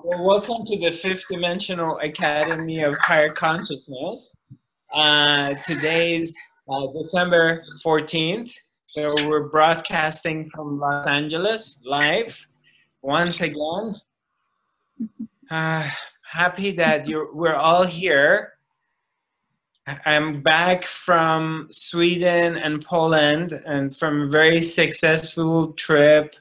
Well, welcome to the Fifth Dimensional Academy of Higher Consciousness. Today's December 14th. So we're broadcasting from Los Angeles live once again. Happy that we're all here. I'm back from Sweden and Poland and from a very successful trip.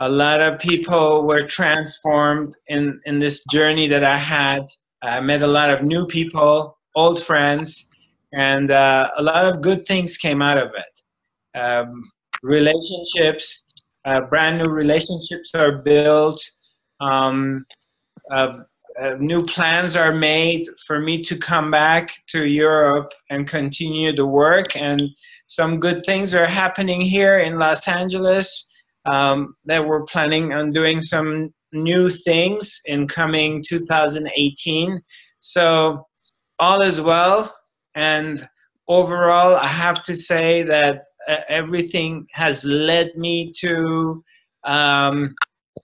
A lot of people were transformed in this journey that I had. I met a lot of new people, old friends, and a lot of good things came out of it. Relationships, brand new relationships are built. New plans are made for me to come back to Europe and continue the work. And some good things are happening here in Los Angeles. That we're planning on doing some new things in coming 2018. So all is well. And overall, I have to say that everything has led me to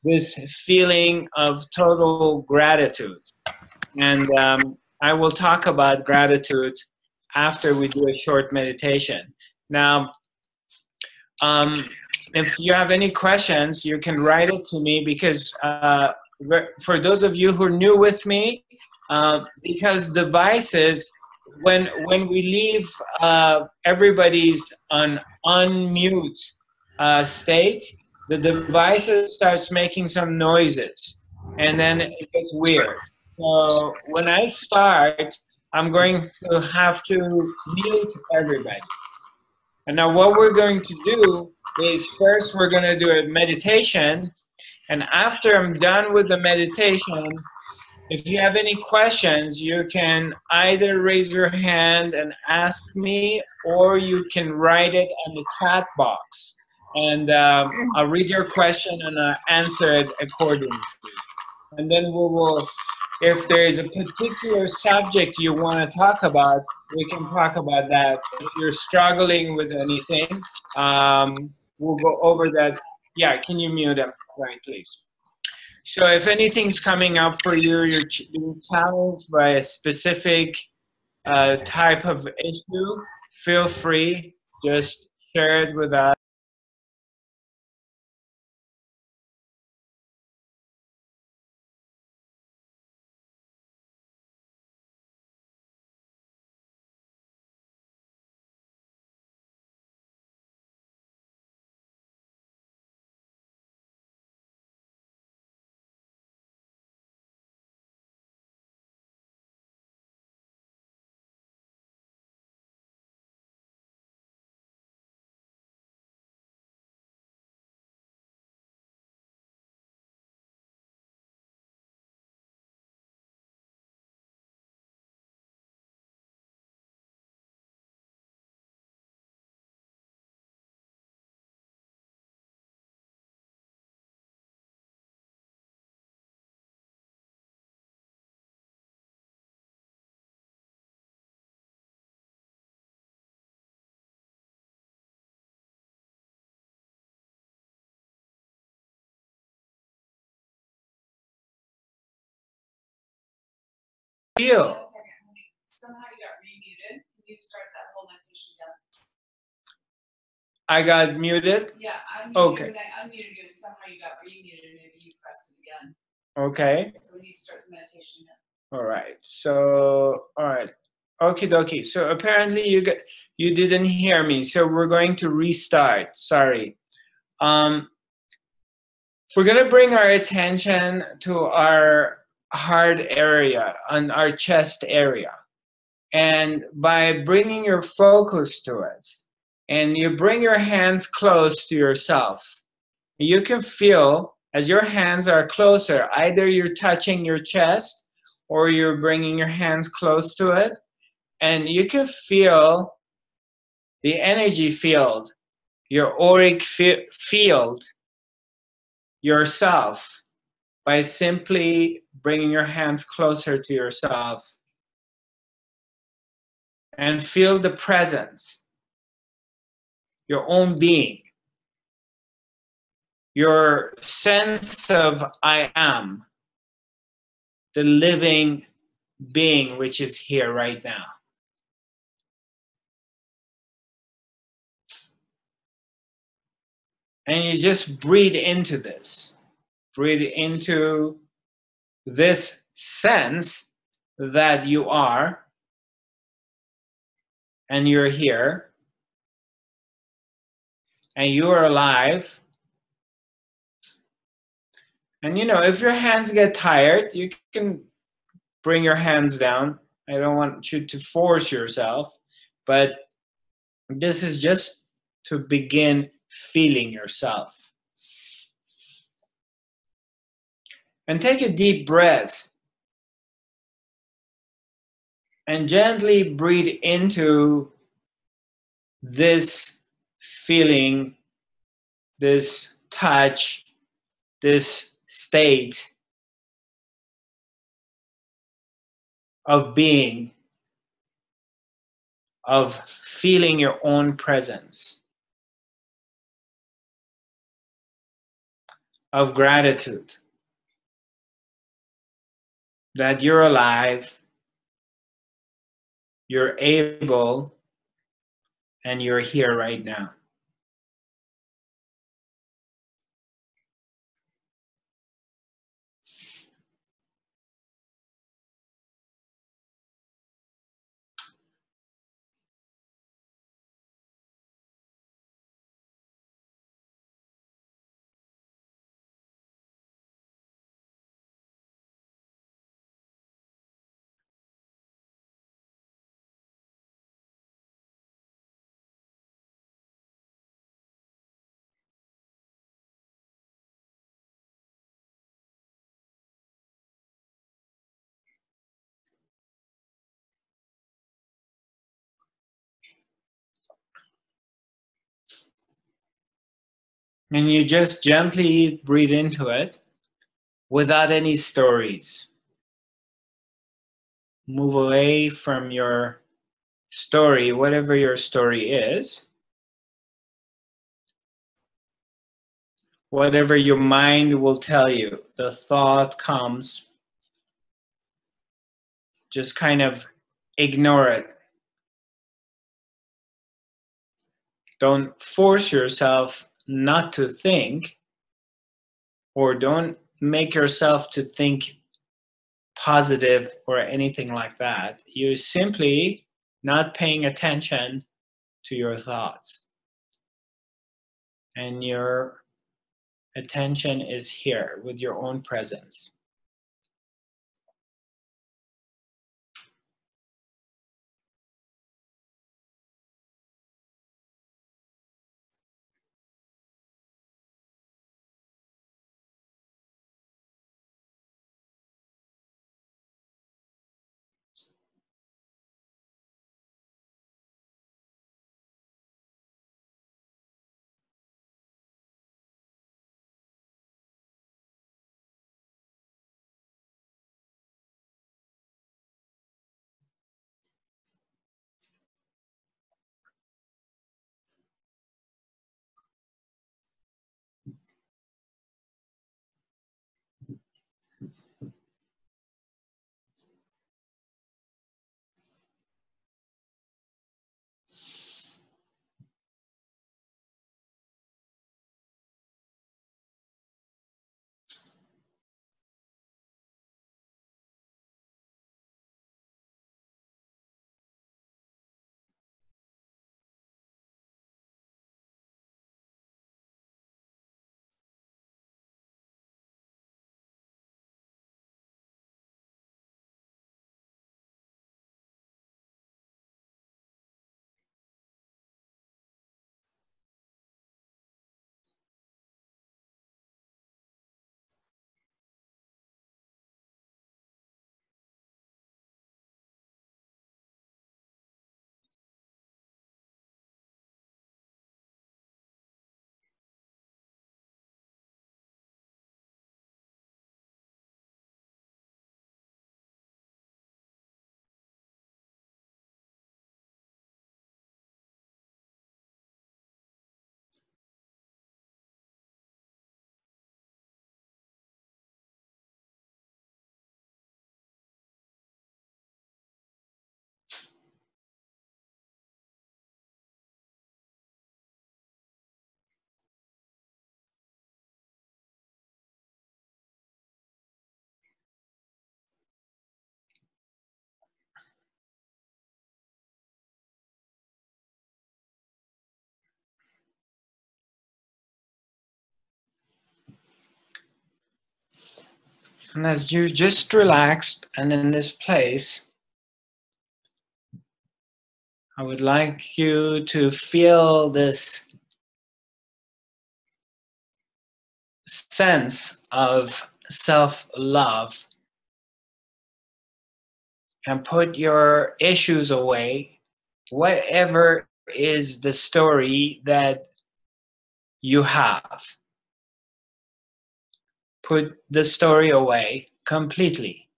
this feeling of total gratitude. And I will talk about gratitude after we do a short meditation. Now, if you have any questions, you can write it to me, because for those of you who are new with me, because devices, when we leave everybody's on unmute state, the devices starts making some noises, and then it gets weird. So when I start, I'm going to have to mute everybody. And now what we're going to do is, first we're going to do a meditation, and after I'm done with the meditation, if you have any questions, you can either raise your hand and ask me, or you can write it on the chat box, and I'll read your question and I'll answer it accordingly. And then we will, if there is a particular subject you want to talk about, we can talk about that. If you're struggling with anything, we'll go over that. Yeah, can you mute them? Right, please. So if anything's coming up for you, you're being challenged by a specific type of issue, feel free, just share it with us. Feel. Somehow you got remuted. Can you start that whole meditation again? I got muted? Yeah, I unmuted okay. you, and I unmuted you, and somehow you got remuted, and maybe you pressed it again. Okay. So we need to start the meditation again. All right. So, all right. Okie dokie. So apparently you didn't hear me. So we're going to restart. Sorry. We're going to bring our attention to our heart area, on our chest area. And by bringing your focus to it, and you bring your hands close to yourself, you can feel as your hands are closer, either you're touching your chest or you're bringing your hands close to it, and you can feel the energy field, your auric field, yourself, by simply bringing your hands closer to yourself, and feel the presence, your own being. your sense of I am, the living being which is here right now. And you just breathe into this. Breathe into this sense that you are and you're here and you are alive. And you know, if your hands get tired, you can bring your hands down. I don't want you to force yourself, but this is just to begin feeling yourself. And take a deep breath and gently breathe into this feeling, this touch, this state of being, of feeling your own presence, of gratitude that you're alive, you're able, and you're here right now. And you just gently breathe into it without any stories. Move away from your story, whatever your story is, whatever your mind will tell you. The thought comes, just kind of ignore it. Don't force yourself not to think, or don't make yourself to think positive or anything like that. You're simply not paying attention to your thoughts. And your attention is here with your own presence. And as you just relaxed and in this place, I would like you to feel this sense of self-love and put your issues away, whatever is the story that you have. Put the story away completely.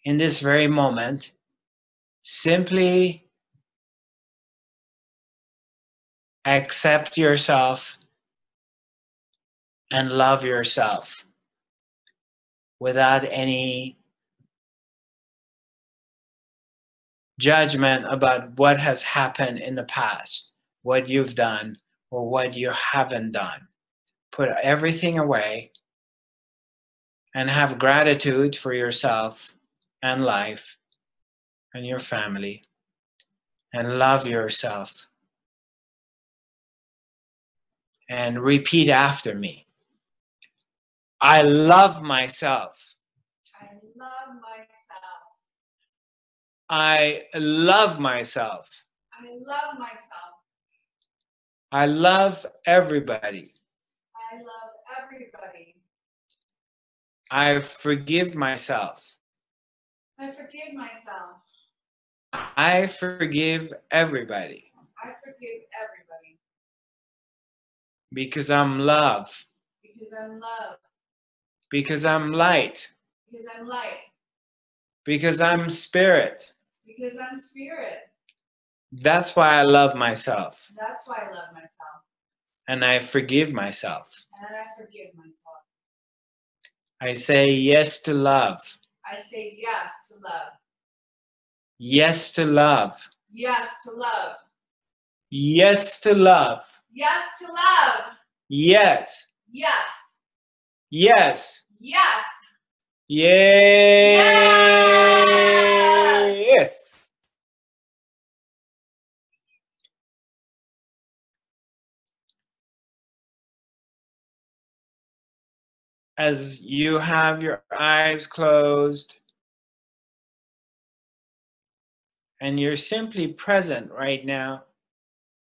In this very moment, simply accept yourself and love yourself without any judgment about what has happened in the past, what you've done or what you haven't done. Put everything away and have gratitude for yourself and life and your family, and love yourself. And repeat after me. I love myself. I love myself. I love myself. I love myself. I love everybody. I love everybody. I forgive myself. I forgive myself. I forgive everybody. I forgive everybody. Because I'm love. Because I'm love. Because I'm light. Because I'm light. Because I'm spirit. Because I'm spirit. That's why I love myself. That's why I love myself. And I forgive myself. And I forgive myself. I say yes to love. I say yes to love. Yes to love. Yes to love. Yes to love. Yes to love. Yes. Yes. Yes. Yes. Yes. As you have your eyes closed and you're simply present right now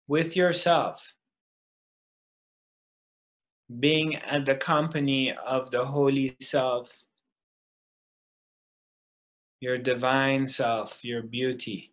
with yourself, being at the company of the Holy Self, your divine self, your beauty.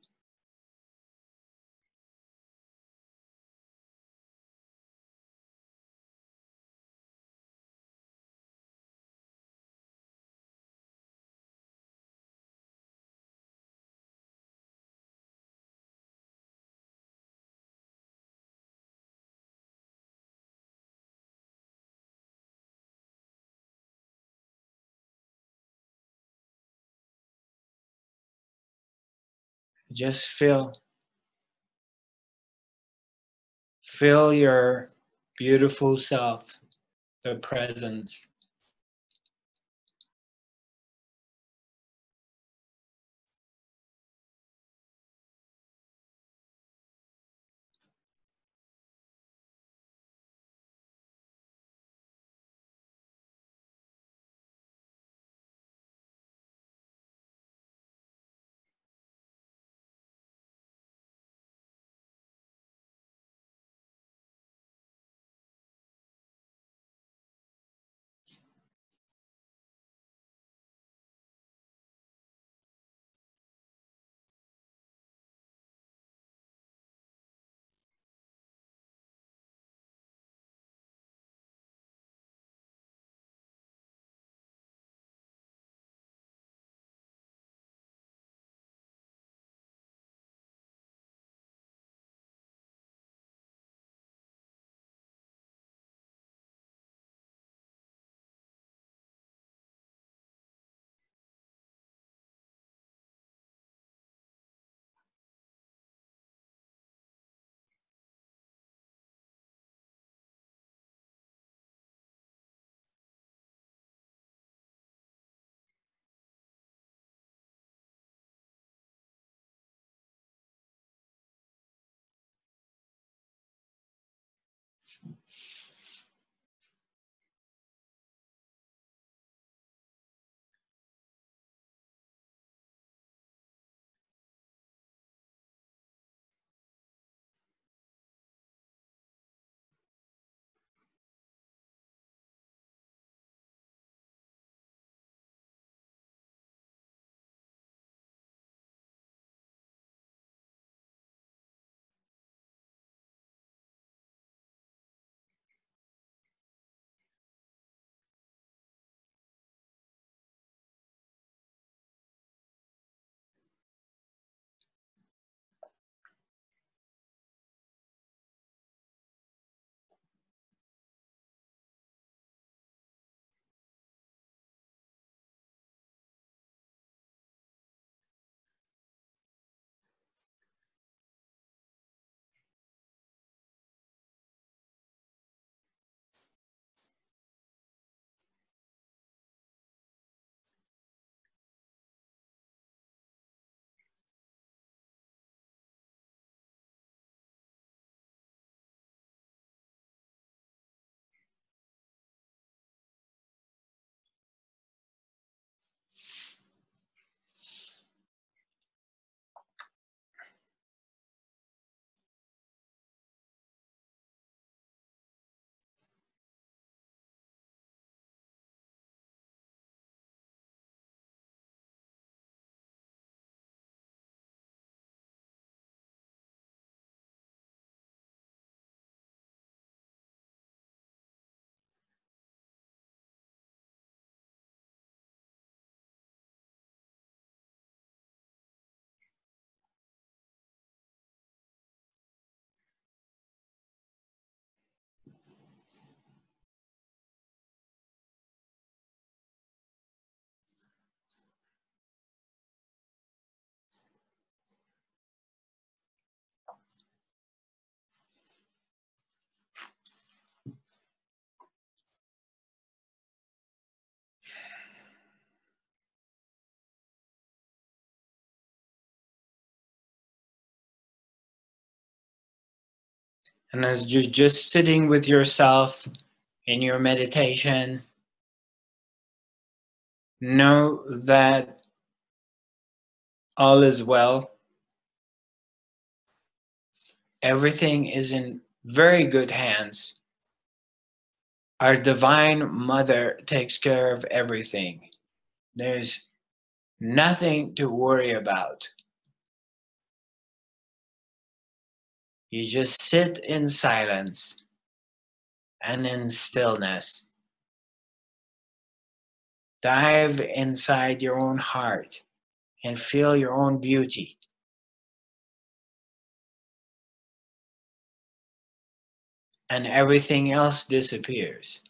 Just feel your beautiful self, the presence. And as you're just sitting with yourself in your meditation, know that all is well. Everything is in very good hands. Our Divine Mother takes care of everything. There's nothing to worry about. You just sit in silence and in stillness. Dive inside your own heart and feel your own beauty. And everything else disappears.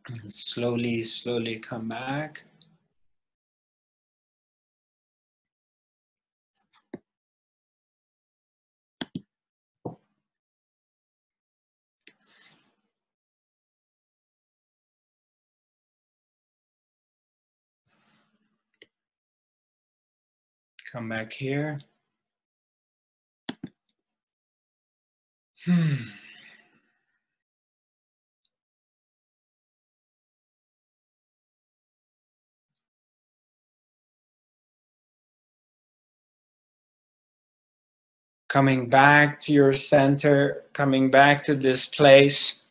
And slowly, slowly come back. Come back here. Coming back to your center, coming back to this place.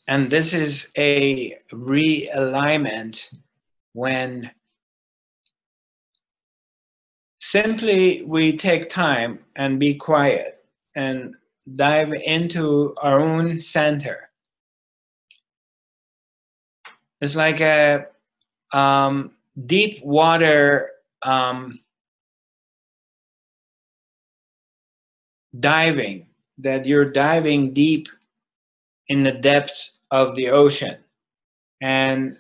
And this is a realignment when simply we take time and be quiet and dive into our own center. It's like a deep water diving, that you're diving deep in the depths of the ocean. And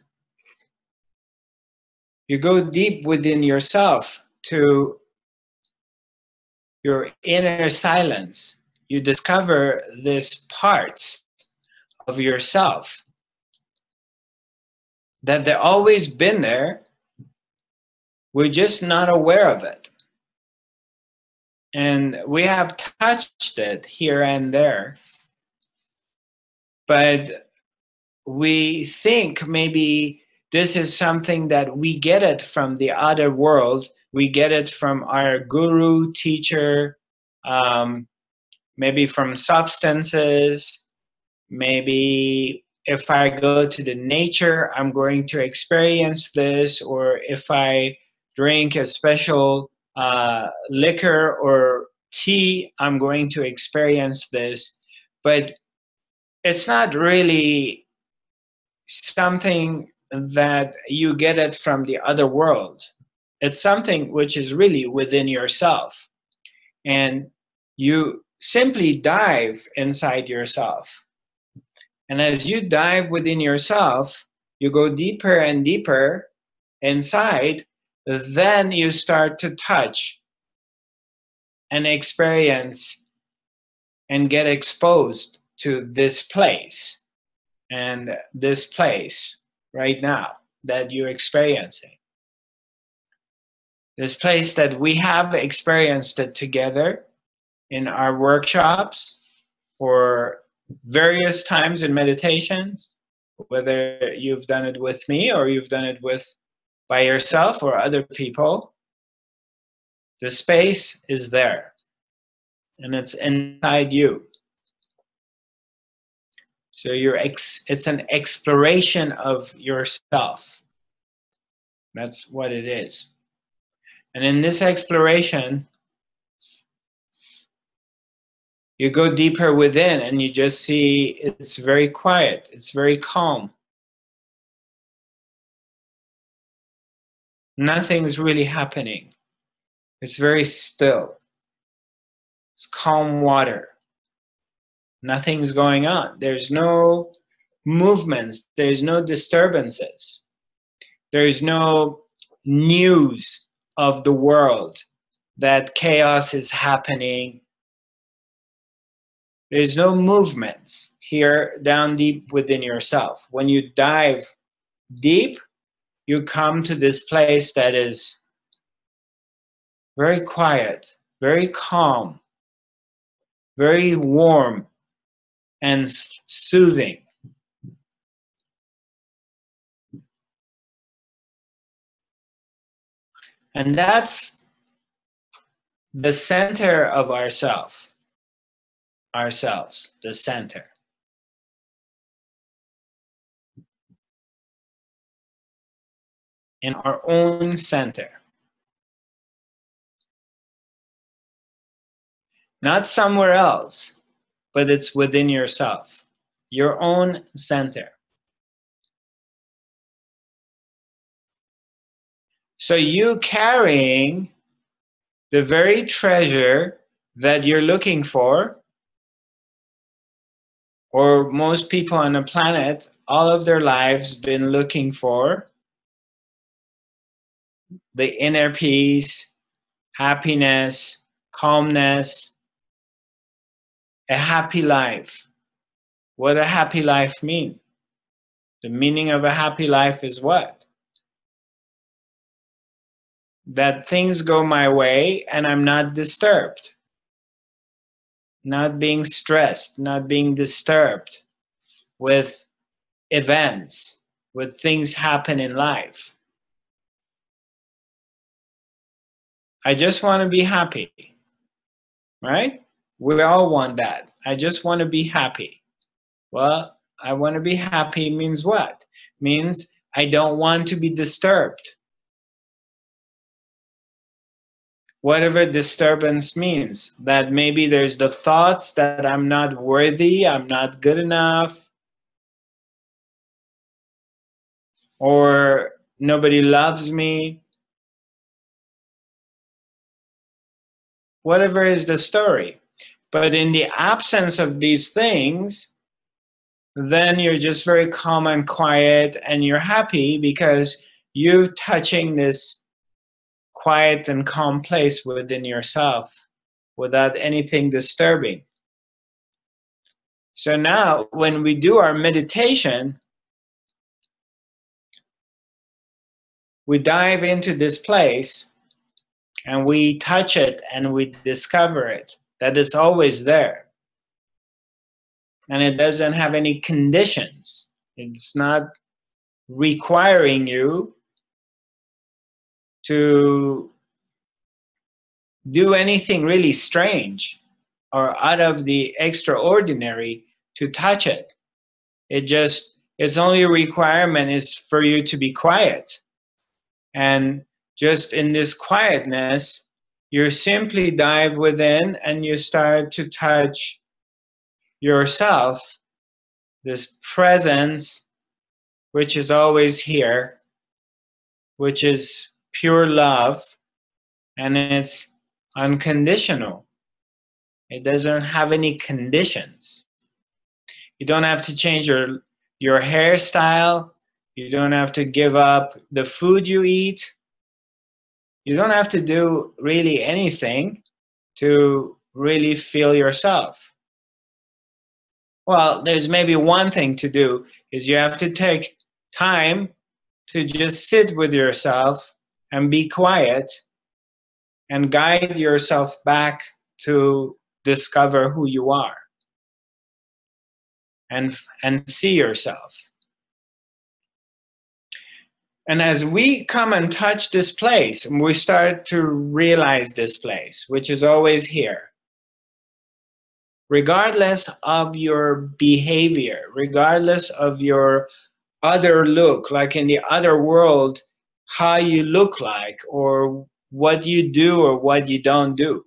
you go deep within yourself to your inner silence. You discover this part of yourself that they've always been there. We're just not aware of it. And we have touched it here and there. But we think maybe this is something that we get it from the other world. We get it from our guru, teacher, maybe from substances. Maybe if I go to the nature, I'm going to experience this. Or if I drink a special liquor or tea, I'm going to experience this. But it's not really something that you get it from the other world. It's something which is really within yourself. And you simply dive inside yourself. And as you dive within yourself, you go deeper and deeper inside, then you start to touch and experience and get exposed to this place. And this place right now that you're experiencing. This place that we have experienced it together in our workshops or various times in meditations, whether you've done it with me or you've done it by yourself or other people. The space is there and it's inside you. So it's an exploration of yourself. That's what it is. And in this exploration, you go deeper within and you just see it's very quiet. It's very calm. Nothing's really happening. It's very still. It's calm water. Nothing's going on. There's no movements. There's no disturbances. There's no news of the world that chaos is happening. There's no movements here down deep within yourself. When you dive deep, you come to this place that is very quiet, very calm, very warm, and soothing. And that's the center of ourselves, the center. In our own center. Not somewhere else, but it's within yourself, your own center. So you carrying the very treasure that you're looking for, or most people on the planet, all of their lives been looking for, the inner peace, happiness, calmness, a happy life. What a happy life mean? The meaning of a happy life is what? That things go my way and I'm not disturbed. Not being stressed, not being disturbed with events, with things happen in life. I just want to be happy, right? We all want that. I just want to be happy. Well, I want to be happy means what? Means I don't want to be disturbed. Whatever disturbance means, that maybe there's the thoughts that I'm not worthy, I'm not good enough, or nobody loves me. Whatever is the story. But in the absence of these things, then you're just very calm and quiet, and you're happy because you're touching this quiet and calm place within yourself without anything disturbing. So now when we do our meditation, we dive into this place and we touch it and we discover it, that it's always there. And it doesn't have any conditions. It's not requiring you to do anything really strange or out of the extraordinary to touch it. Its only requirement is for you to be quiet. And just in this quietness, you simply dive within and you start to touch yourself, this presence, which is always here, which is pure love, and it's unconditional. It doesn't have any conditions. You don't have to change your hairstyle. You don't have to give up the food you eat. You don't have to do really anything to really feel yourself. Well, there's maybe one thing to do, is you have to take time to just sit with yourself and be quiet and guide yourself back to discover who you are and see yourself. And as we come and touch this place, and we start to realize this place, which is always here, regardless of your behavior, regardless of your other look, like in the other world, how you look like, or what you do or what you don't do.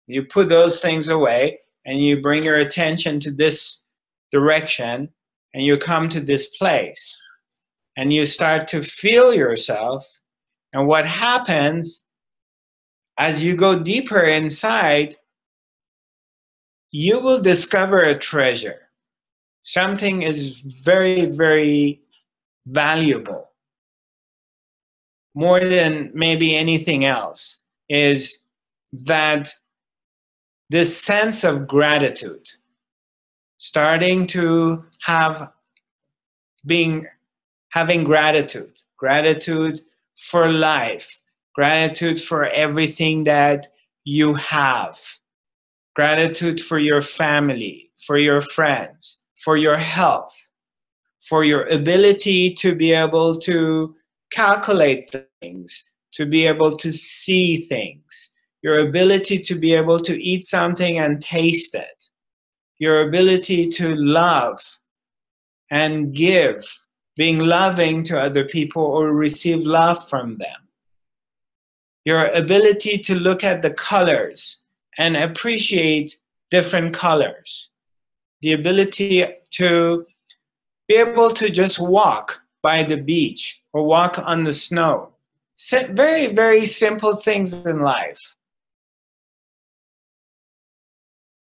You put those things away and you bring your attention to this direction and you come to this place and you start to feel yourself. And what happens as you go deeper inside, you will discover a treasure. Something is very, very valuable. More than maybe anything else is that this sense of gratitude, starting to having gratitude for life, gratitude for everything that you have, gratitude for your family, for your friends, for your health, for your ability to be able to calculate things, to be able to see things, your ability to be able to eat something and taste it, your ability to love and give, being loving to other people or receive love from them, your ability to look at the colors and appreciate different colors, the ability to be able to just walk by the beach or walk on the snow. Very, very simple things in life.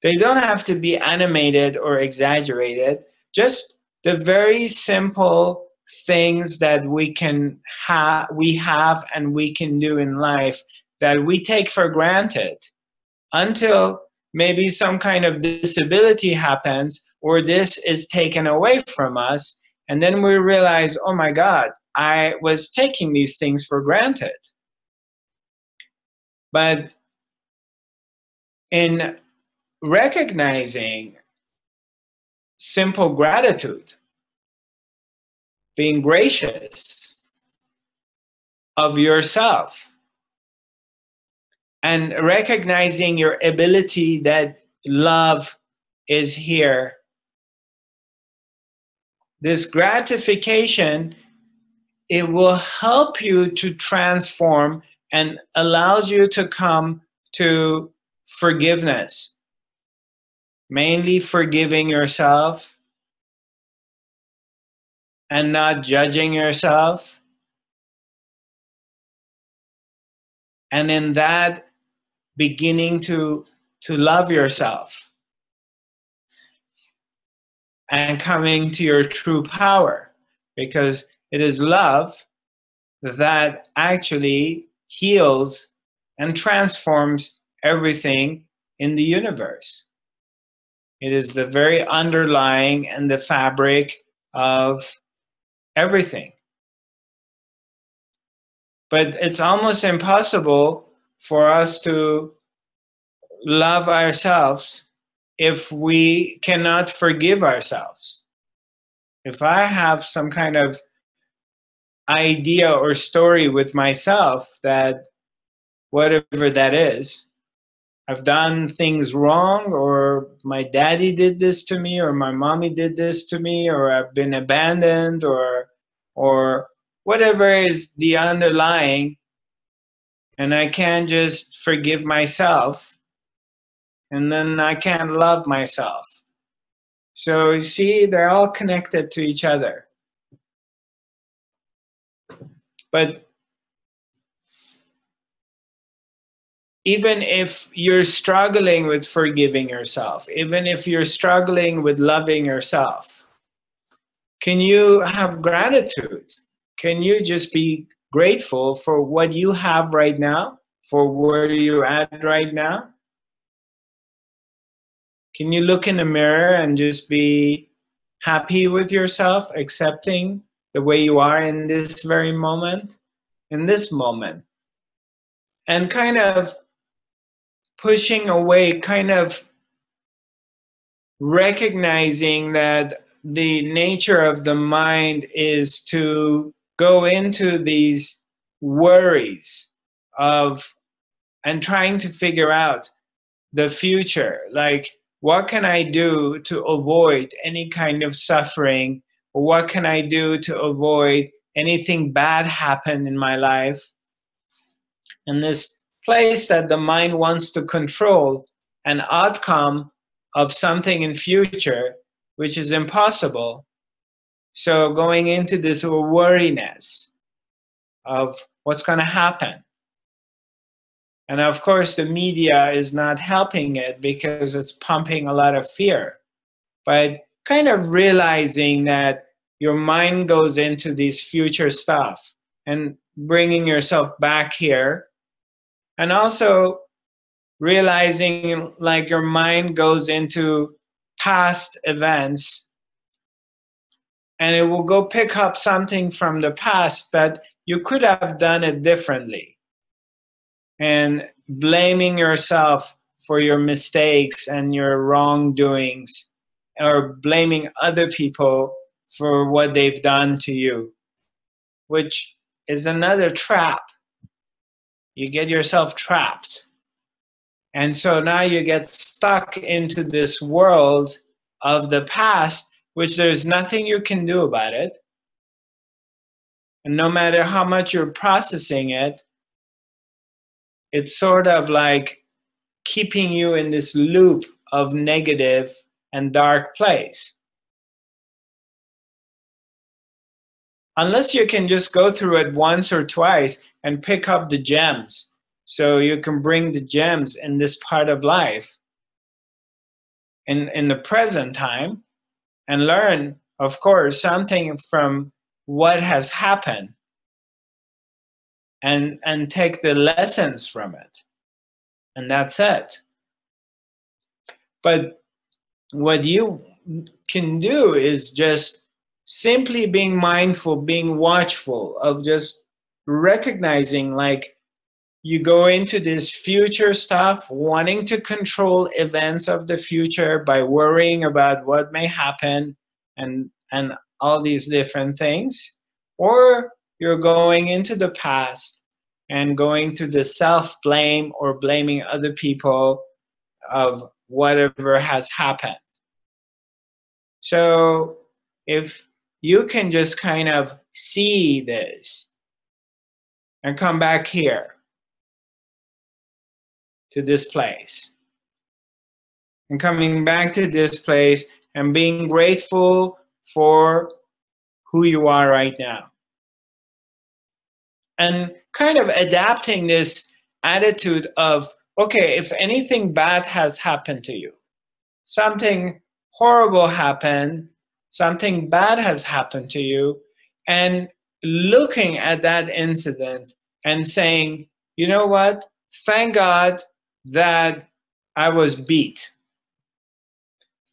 They don't have to be animated or exaggerated, just the very simple things that we have and we can do in life that we take for granted until maybe some kind of disability happens or this is taken away from us, and then we realize, oh my God, I was taking these things for granted. But in recognizing simple gratitude, being gracious of yourself, and recognizing your ability that love is here this gratification, it will help you to transform and allows you to come to forgiveness, mainly forgiving yourself and not judging yourself. And in that, beginning to love yourself and coming to your true power, because it is love that actually heals and transforms everything in the universe. It is the very underlying and the fabric of everything. But it's almost impossible for us to love ourselves if we cannot forgive ourselves. If I have some kind of idea or story with myself that whatever that is, I've done things wrong, or my daddy did this to me, or my mommy did this to me, or I've been abandoned, or whatever is the underlying, and I can't just forgive myself, and then I can't love myself. So you see, they're all connected to each other. But even if you're struggling with forgiving yourself, even if you're struggling with loving yourself, can you have gratitude? Can you just be grateful for what you have right now, for where you're at right now? Can you look in the mirror and just be happy with yourself, accepting the way you are in this very moment, in this moment? And kind of pushing away, kind of recognizing that the nature of the mind is to go into these worries of and trying to figure out the future, like what can I do to avoid any kind of suffering, or what can I do to avoid anything bad happen in my life. And this place that the mind wants to control an outcome of something in future, which is impossible. So going into this worriness of what's going to happen. And of course, the media is not helping it because it's pumping a lot of fear. But kind of realizing that your mind goes into these future stuff and bringing yourself back here. And also realizing like your mind goes into past events and it will go pick up something from the past, but you could have done it differently. And blaming yourself for your mistakes and your wrongdoings, or blaming other people for what they've done to you, which is another trap. You get yourself trapped. And so now you get stuck into this world of the past, which there's nothing you can do about it. And no matter how much you're processing it, it's sort of like keeping you in this loop of negative and dark place. Unless you can just go through it once or twice and pick up the gems, so you can bring the gems in this part of life in the present time and learn, of course, something from what has happened and take the lessons from it. And that's it. But what you can do is just simply being mindful, being watchful of just recognizing, like, you go into this future stuff, wanting to control events of the future by worrying about what may happen and all these different things. Or you're going into the past and going through the self-blame or blaming other people of whatever has happened. So if you can just kind of see this and come back here to this place. And coming back to this place and being grateful for who you are right now. And kind of adapting this attitude of, okay, if anything bad has happened to you, something horrible happened, something bad has happened to you, and looking at that incident and saying, you know what, thank God that I was beat.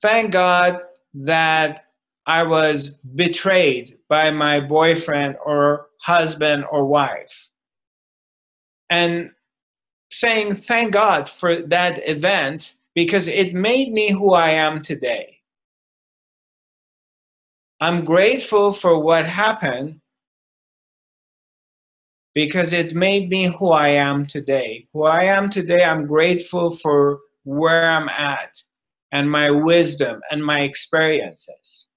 Thank God that I was betrayed by my boyfriend or husband or wife. And saying thank God for that event because it made me who I am today. I'm grateful for what happened because it made me who I am today. Who I am today, I'm grateful for where I'm at and my wisdom and my experiences.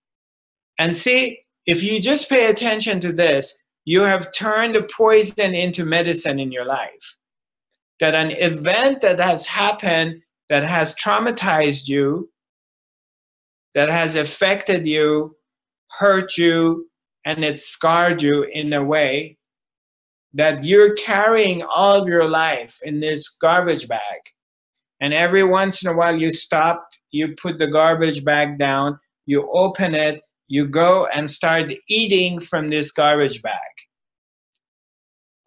And see, if you just pay attention to this, you have turned the poison into medicine in your life. That an event that has happened, that has traumatized you, that has affected you, hurt you, and it scarred you in a way that you're carrying all of your life in this garbage bag. And every once in a while you stop, you put the garbage bag down, you open it, you go and start eating from this garbage bag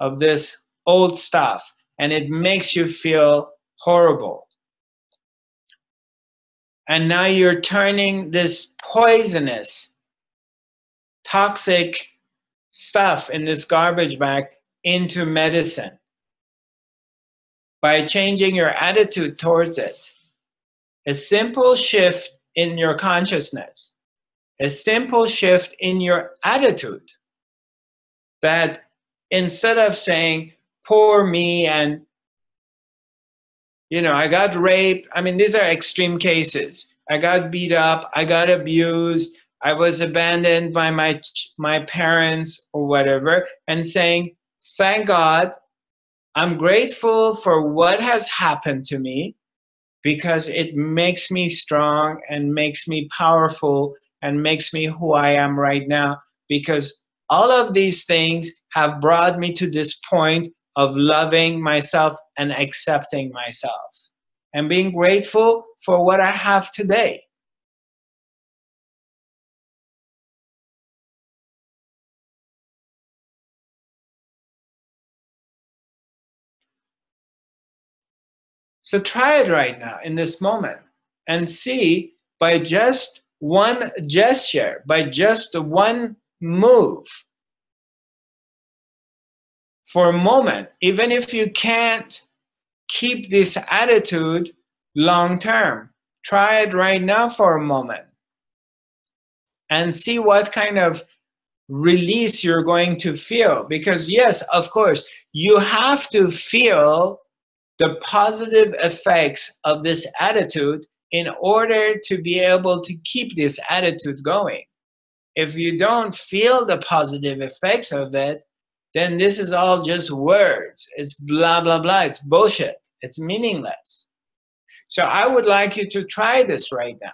of this old stuff, and it makes you feel horrible. And now you're turning this poisonous, toxic stuff in this garbage bag into medicine by changing your attitude towards it. A simple shift in your consciousness, a simple shift in your attitude, that instead of saying, poor me, and, you know, I got raped. I mean, these are extreme cases. I got beat up. I got abused. I was abandoned by my parents or whatever, and saying, thank God, I'm grateful for what has happened to me because it makes me strong and makes me powerful and makes me who I am right now, because all of these things have brought me to this point of loving myself and accepting myself and being grateful for what I have today. So try it right now in this moment and see, by just one gesture, by just one move, for a moment, even if you can't keep this attitude long term, try it right now for a moment and see what kind of release you're going to feel. Because yes, of course, you have to feel the positive effects of this attitude in order to be able to keep this attitude going. If you don't feel the positive effects of it, then this is all just words. It's blah, blah, blah. It's bullshit. It's meaningless. So I would like you to try this right now.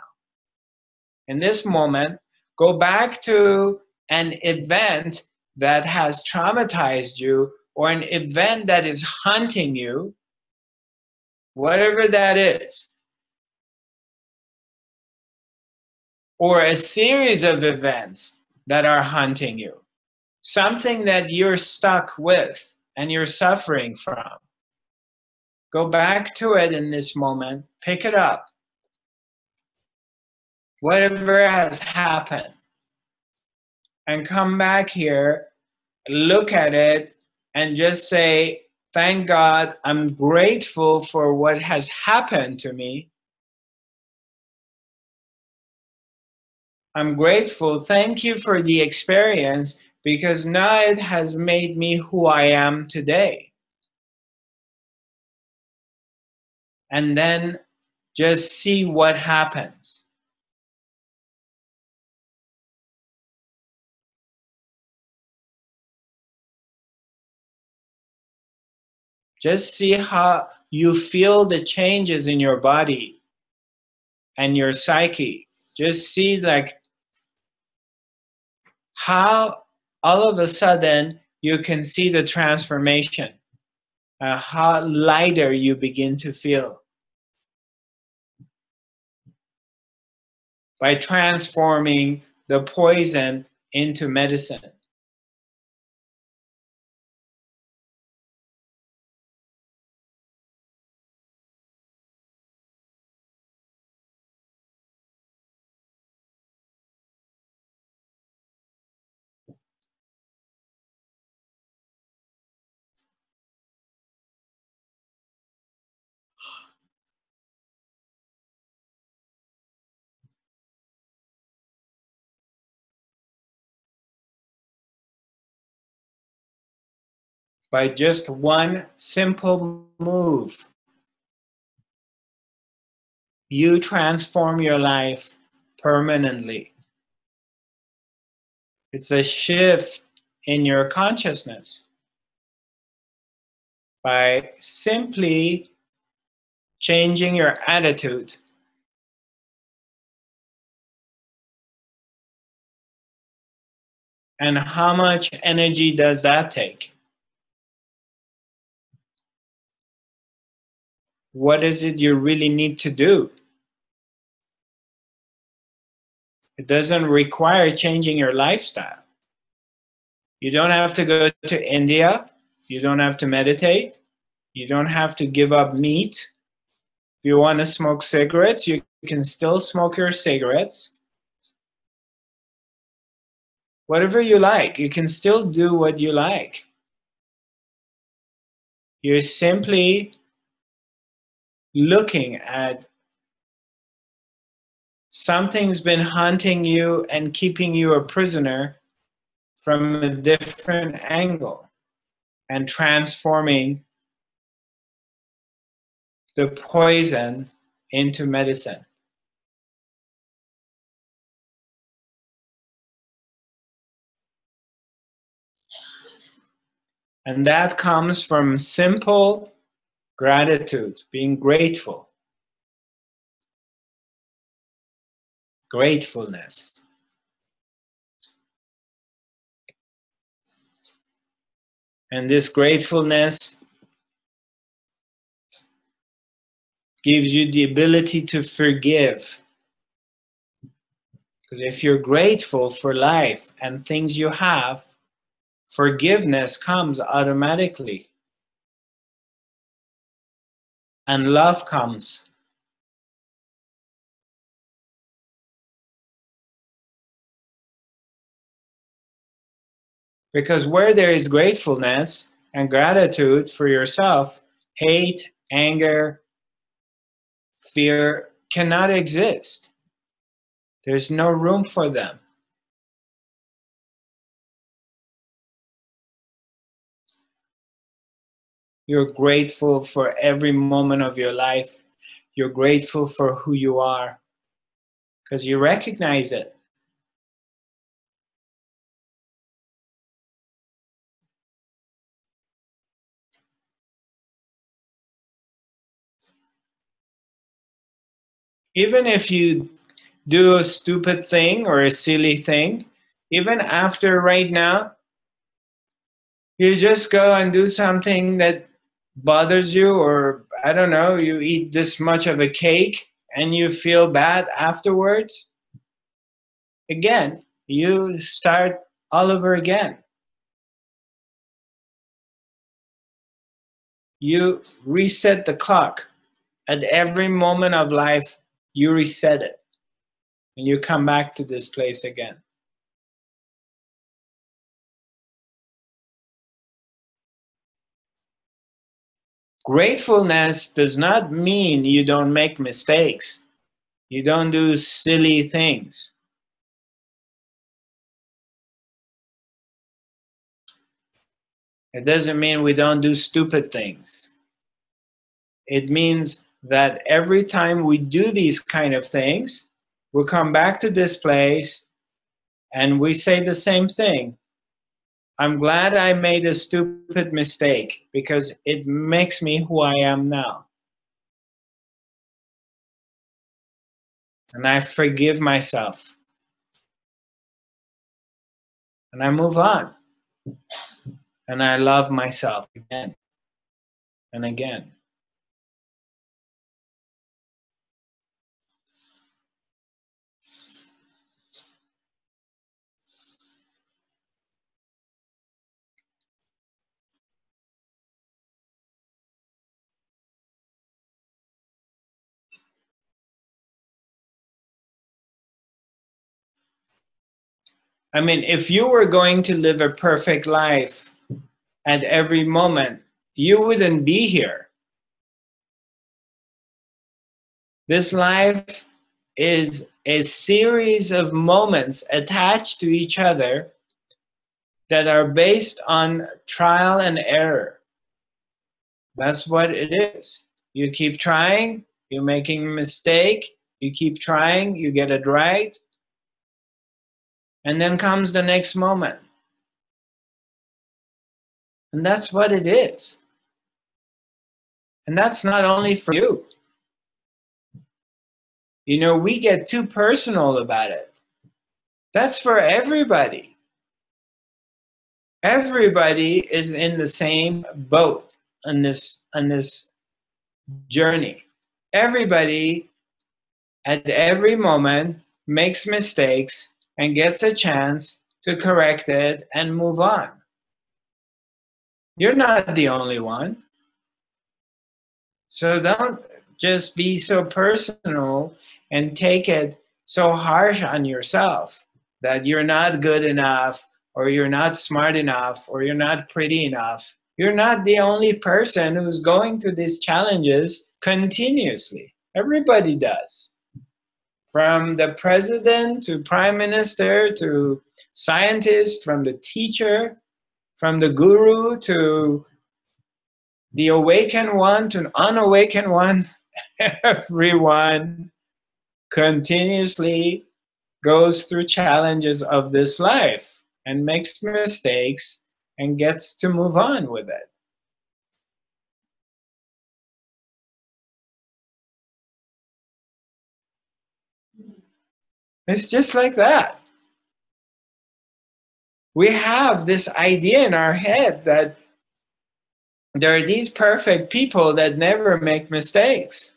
In this moment, go back to an event that has traumatized you, or an event that is haunting you, whatever that is, or a series of events that are haunting you, something that you're stuck with and you're suffering from. Go back to it in this moment, pick it up, whatever has happened, and come back here, look at it, and just say, thank God, I'm grateful for what has happened to me. I'm grateful. Thank you for the experience, because now it has made me who I am today. And then just see what happens. Just see how you feel the changes in your body and your psyche. Just see like how all of a sudden you can see the transformation, how lighter you begin to feel by transforming the poison into medicine. By just one simple move, you transform your life permanently. It's a shift in your consciousness by simply changing your attitude. And how much energy does that take? What is it you really need to do? It doesn't require changing your lifestyle. You don't have to go to India. You don't have to meditate. You don't have to give up meat. If you want to smoke cigarettes, you can still smoke your cigarettes. Whatever you like, you can still do what you like. You're simply looking at something's been hunting you and keeping you a prisoner from a different angle and transforming the poison into medicine. And that comes from simple gratitude, being grateful. Gratefulness. And this gratefulness gives you the ability to forgive. Because if you're grateful for life and things you have, forgiveness comes automatically. And love comes. Because where there is gratefulness and gratitude for yourself, hate, anger, fear cannot exist. There's no room for them. You're grateful for every moment of your life. You're grateful for who you are because you recognize it. Even if you do a stupid thing or a silly thing, even after right now, you just go and do something that bothers you, or I don't know, you eat this much of a cake and you feel bad afterwards. Again, you start all over again. You reset the clock. At every moment of life, you reset it. And you come back to this place again. Gratefulness does not mean you don't make mistakes. You don't do silly things. It doesn't mean we don't do stupid things. It means that every time we do these kind of things, we come back to this place and we say the same thing. I'm glad I made a stupid mistake because it makes me who I am now. And I forgive myself. And I move on. And I love myself again and again. I mean, if you were going to live a perfect life at every moment, you wouldn't be here. This life is a series of moments attached to each other that are based on trial and error. That's what it is. You keep trying, you're making a mistake, you keep trying, you get it right, and then comes the next moment. And that's what it is. And that's not only for you. You know, we get too personal about it. That's for everybody. Everybody is in the same boat on this journey. Everybody at every moment makes mistakes and gets a chance to correct it and move on. You're not the only one. So don't just be so personal and take it so harsh on yourself that you're not good enough or you're not smart enough or you're not pretty enough. You're not the only person who's going through these challenges continuously. Everybody does. From the president to prime minister to scientist, from the teacher, from the guru to the awakened one to an unawakened one, everyone continuously goes through challenges of this life and makes mistakes and gets to move on with it. It's just like that. We have this idea in our head that there are these perfect people that never make mistakes,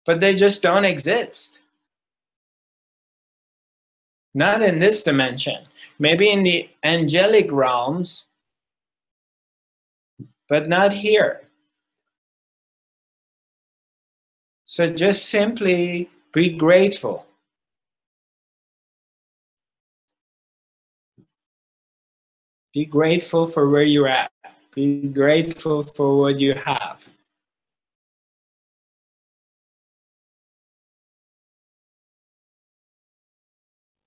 but they just don't exist. Not in this dimension. Maybe in the angelic realms, but not here. So just simply be grateful. Be grateful for where you're at. Be grateful for what you have.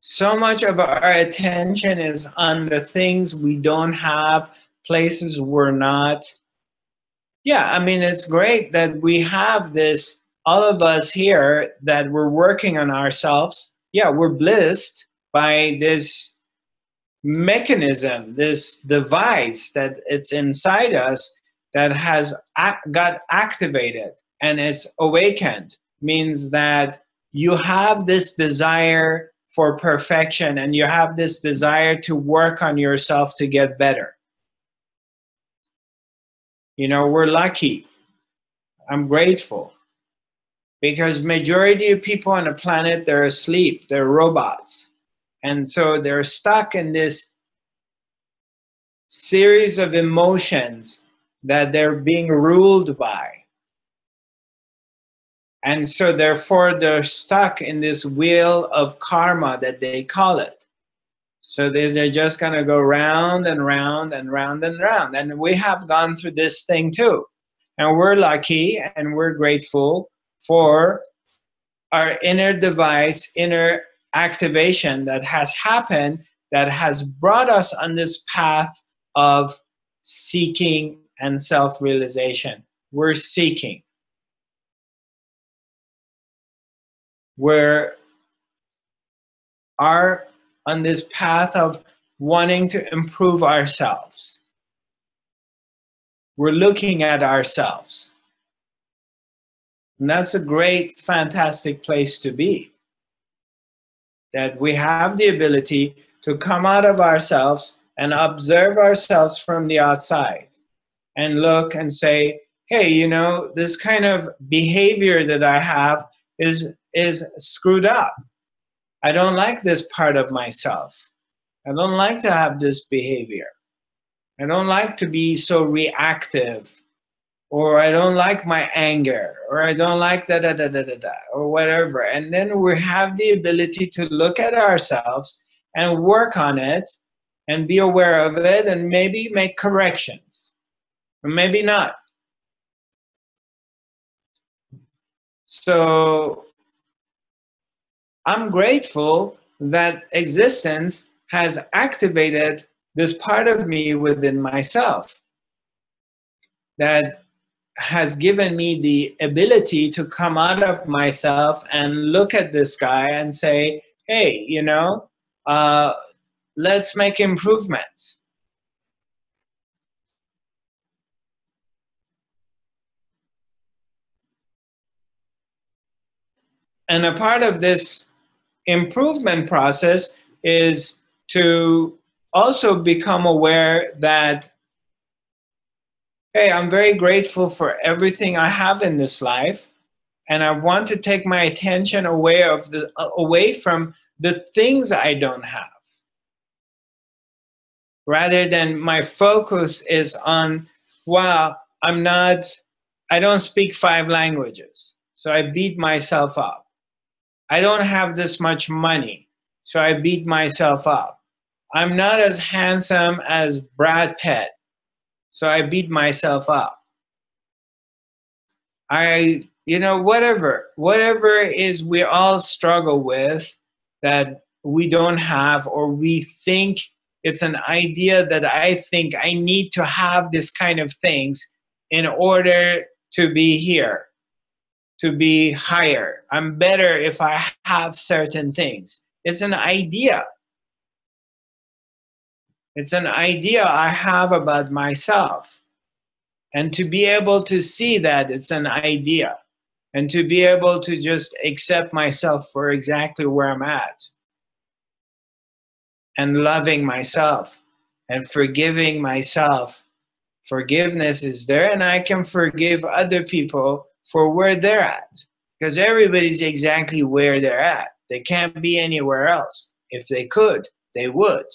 So much of our attention is on the things we don't have, places we're not. Yeah, I mean, it's great that we have this, all of us here, that we're working on ourselves. Yeah, we're blessed by this mechanism, this device that it's inside us that has got activated and it's awakened. Means that you have this desire for perfection and you have this desire to work on yourself to get better. You know, we're lucky. I'm grateful because majority of people on the planet, they're asleep, they're robots. And so they're stuck in this series of emotions that they're being ruled by. And so therefore they're stuck in this wheel of karma that they call it. So they're just gonna go round and round and round and round. And we have gone through this thing too. And we're lucky and we're grateful for our inner device, inner activation that has happened, that has brought us on this path of seeking and self-realization. We're seeking. We are on this path of wanting to improve ourselves. We're looking at ourselves. And that's a great, fantastic place to be. That we have the ability to come out of ourselves and observe ourselves from the outside and look and say, hey, you know, this kind of behavior that I have is screwed up. I don't like this part of myself. I don't like to have this behavior. I don't like to be so reactive, or I don't like my anger, or I don't like or whatever. And then we have the ability to look at ourselves and work on it and be aware of it and maybe make corrections, or maybe not. So I'm grateful that existence has activated this part of me within myself that has given me the ability to come out of myself and look at this guy and say, hey, you know, let's make improvements. And a part of this improvement process is to also become aware that, hey, I'm very grateful for everything I have in this life, and I want to take my attention away from the things I don't have, rather than my focus is on, wow, I don't speak 5 languages, so I beat myself up. I don't have this much money, so I beat myself up. I'm not as handsome as Brad Pitt, so I beat myself up. Whatever is we all struggle with that we don't have, or we think it's an idea that I think I need to have this kind of things in order to be here, to be higher. I'm better if I have certain things. It's an idea. It's an idea I have about myself. And to be able to see that it's an idea, and to be able to just accept myself for exactly where I'm at, and loving myself and forgiving myself. Forgiveness is there, and I can forgive other people for where they're at, because everybody's exactly where they're at. They can't be anywhere else. If they could, they would.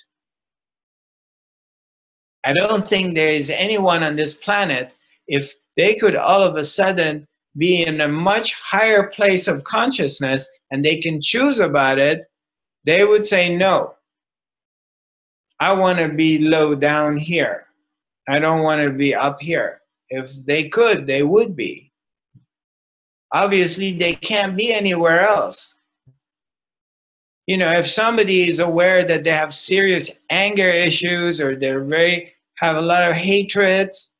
I don't think there is anyone on this planet, if they could all of a sudden be in a much higher place of consciousness and they can choose about it, they would say, no, I want to be low down here. I don't want to be up here. If they could, they would be. Obviously, they can't be anywhere else. You know, if somebody is aware that they have serious anger issues, or have a lot of hatreds,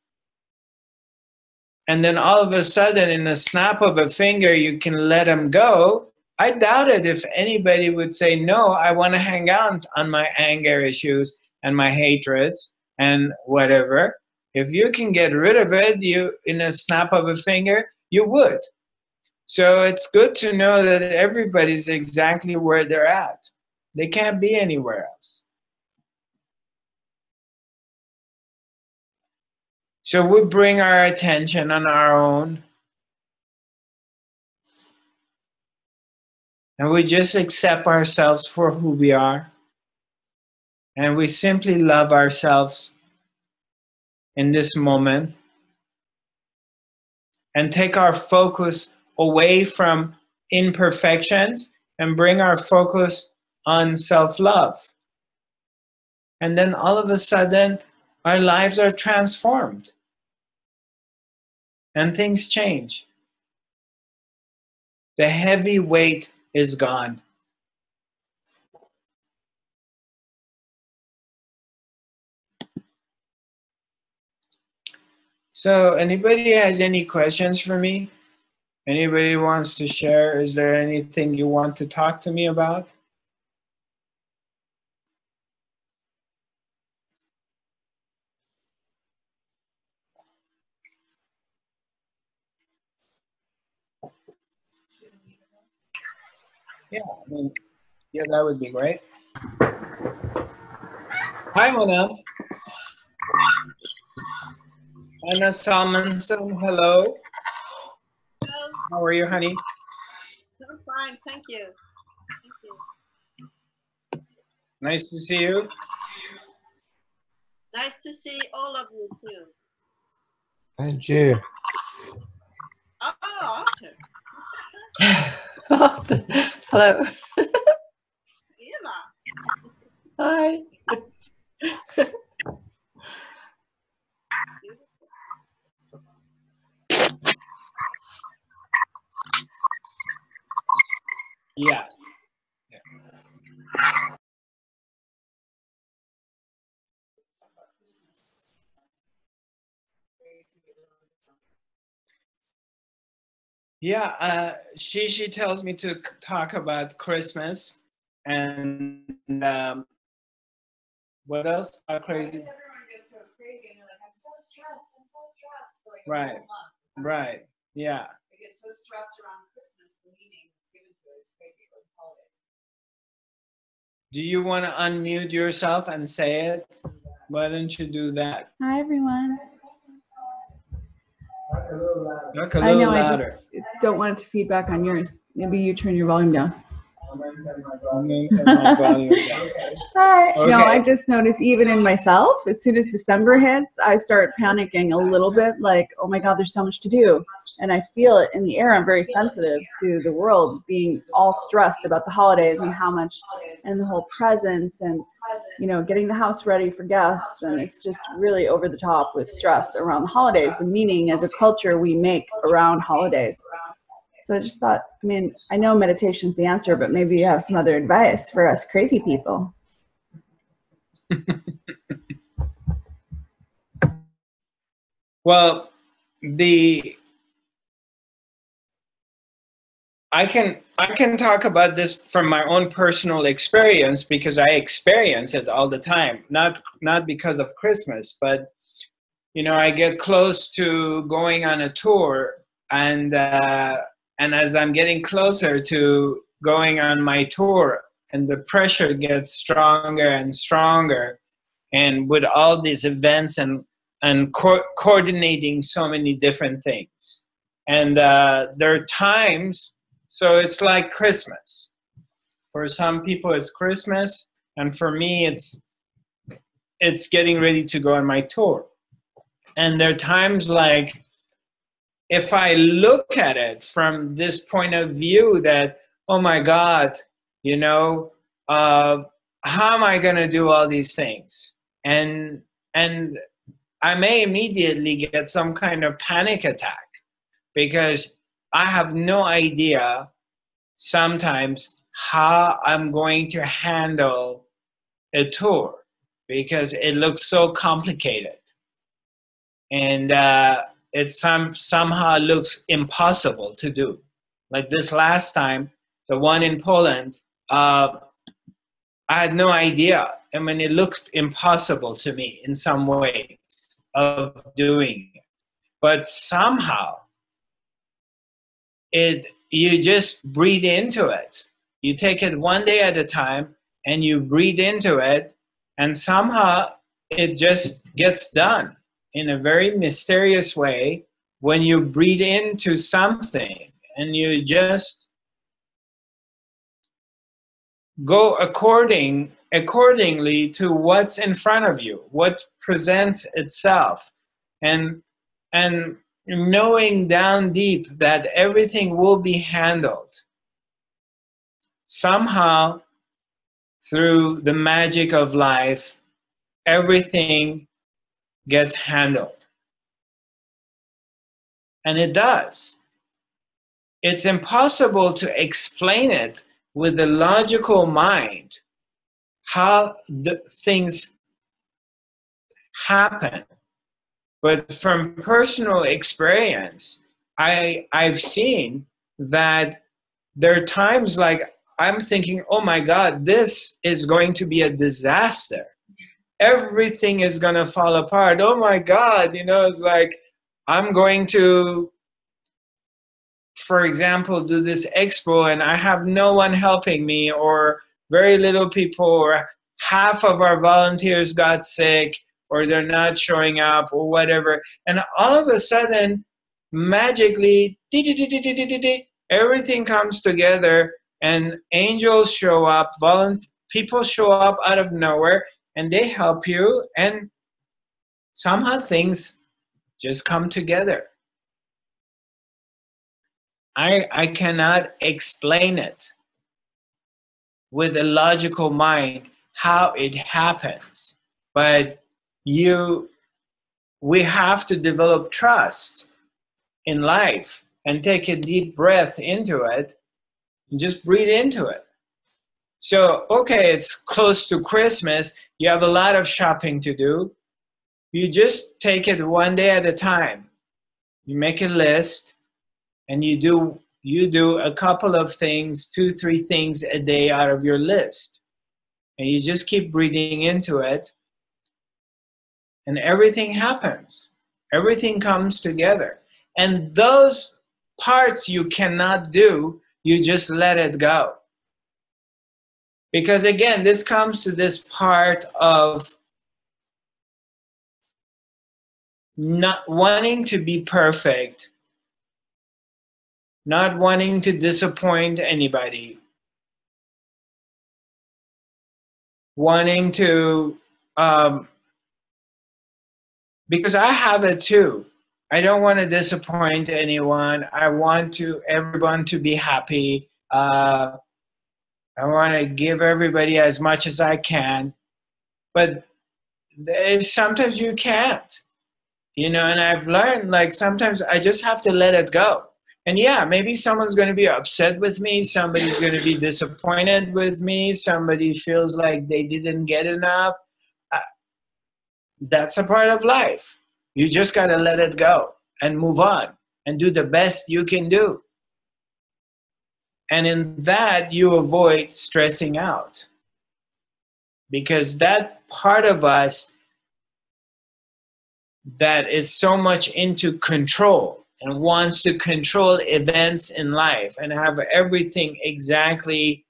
and then all of a sudden, in a snap of a finger, you can let them go, I doubt it if anybody would say, no, I want to hang out on my anger issues and my hatreds and whatever. If you can get rid of it, in a snap of a finger, you would. So it's good to know that everybody's exactly where they're at. They can't be anywhere else. So we bring our attention on our own, and we just accept ourselves for who we are. And we simply love ourselves in this moment, and take our focus away from imperfections and bring our focus on self-love. And then all of a sudden, our lives are transformed and things change. The heavy weight is gone. So anybody has any questions for me? Anybody wants to share? Is there anything you want to talk to me about? Yeah, I mean, yeah, that would be great. Hi, Mona. Anna Salmonson, hello. Hello. How are you, honey? I'm fine, thank you. Thank you. Nice to see you. Nice to see all of you too. Thank you. Oh, Arthur. Hello. Eva. Hi. Yeah. Yeah, she tells me to talk about Christmas and what else? How Why crazy? does everyone get so crazy and they're like, I'm so stressed for like Right. a whole month. Right. Yeah. They get so stressed around Christmas, the meaning that's given to it. It's crazy for the holidays. Do you want to unmute yourself and say it? Why don't you do that? Hi, everyone. Look a I little know, I just louder. don't want it to feedback on yours. Maybe you turn your volume down. I'm going to turn my volume down. Hi. No, Okay. I just noticed even in myself, as soon as December hits, I start panicking a little bit like, oh my God, there's so much to do. And I feel it in the air. I'm very sensitive to the world being all stressed about the holidays and how much, and the whole presents and, you know, getting the house ready for guests. And it's just really over the top with stress around the holidays, the meaning as a culture we make around holidays. So I just thought, I mean, I know meditation's the answer, but maybe you have some other advice for us crazy people. Well, I can talk about this from my own personal experience because I experience it all the time. Not because of Christmas, but you know, I get close to going on a tour, and as I'm getting closer to going on my tour, and the pressure gets stronger and stronger, and with all these events and coordinating so many different things, and there are times. So it's like Christmas. For some people, it's Christmas, and for me, it's getting ready to go on my tour. And there are times like, if I look at it from this point of view that, oh my God, you know, how am I going to do all these things? And I may immediately get some kind of panic attack because I have no idea sometimes how I'm going to handle a tour because it looks so complicated. And it somehow looks impossible to do. Like this last time, the one in Poland, I had no idea. I mean, it looked impossible to me in some ways of doing it. But somehow, you just breathe into it. You take it one day at a time, and you breathe into it, and somehow it just gets done in a very mysterious way when you breathe into something and you just go accordingly to what's in front of you, what presents itself, and knowing down deep that everything will be handled somehow through the magic of life. Everything gets handled. And it does. It's impossible to explain it with the logical mind, how the things happen. But from personal experience, I've seen that there are times like I'm thinking, oh my God, this is going to be a disaster. Everything is going to fall apart. Oh my God, you know, it's like I'm going to for example, do this expo and I have no one helping me, or very little people, or half of our volunteers got sick, or they're not showing up, or whatever, and all of a sudden, magically, everything comes together, and angels show up, people show up out of nowhere, and they help you, and somehow things just come together. I cannot explain it with a logical mind how it happens, but we have to develop trust in life and take a deep breath into it and just breathe into it. So, okay, it's close to Christmas, you have a lot of shopping to do. You just take it one day at a time. You make a list and you do a couple of things, 2-3 things a day out of your list. And you just keep breathing into it, and everything happens. Everything comes together. And those parts you cannot do, you just let it go. Because again, this comes to this part of not wanting to be perfect, not wanting to disappoint anybody, wanting to, because I have it too. I don't want to disappoint anyone. I want everyone to be happy. I want to give everybody as much as I can, but sometimes you can't, and I've learned, like, sometimes I just have to let it go. And yeah, maybe someone's going to be upset with me. Somebody's going to be disappointed with me. Somebody feels like they didn't get enough. That's a part of life. You just got to let it go and move on and do the best you can do. And in that, you avoid stressing out. Because that part of us that is so much into control and wants to control events in life and have everything exactly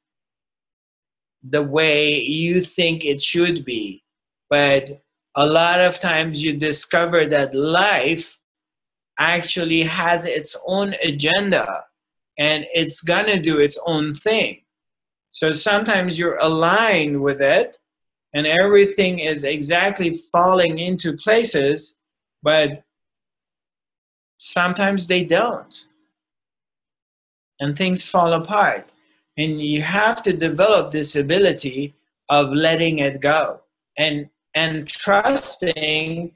the way you think it should be. But a lot of times you discover that life actually has its own agenda and it's gonna do its own thing. So sometimes you're aligned with it and everything is exactly falling into places, but sometimes they don't. And things fall apart. And you have to develop this ability of letting it go and trusting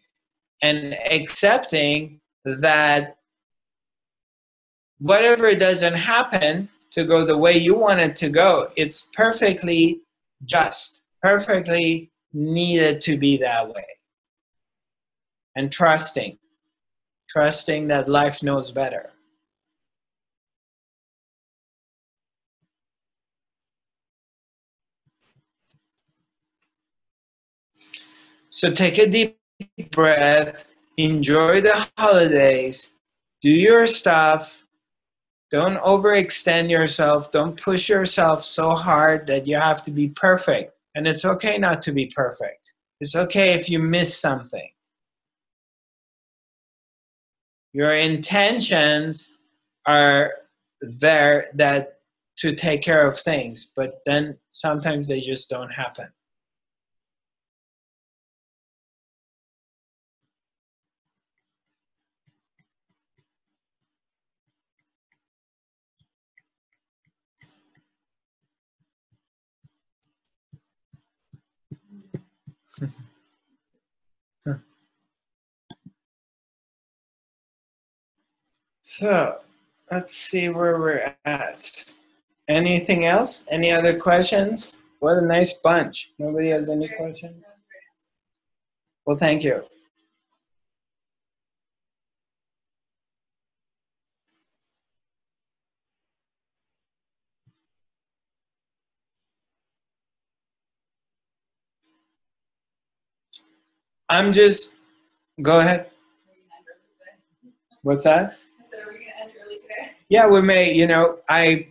and accepting that whatever doesn't happen to go the way you want it to go, it's perfectly just, perfectly needed to be that way. And trusting that life knows better. So take a deep breath, enjoy the holidays, do your stuff, don't overextend yourself, don't push yourself so hard that you have to be perfect. And it's okay not to be perfect. It's okay if you miss something. Your intentions are there to take care of things, but then sometimes they just don't happen. So let's see where we're at. Anything else? Any other questions? What a nice bunch. Nobody has any questions? Well, thank you. Go ahead. What's that? I said, are we going to end early today? Yeah, we may, you know, I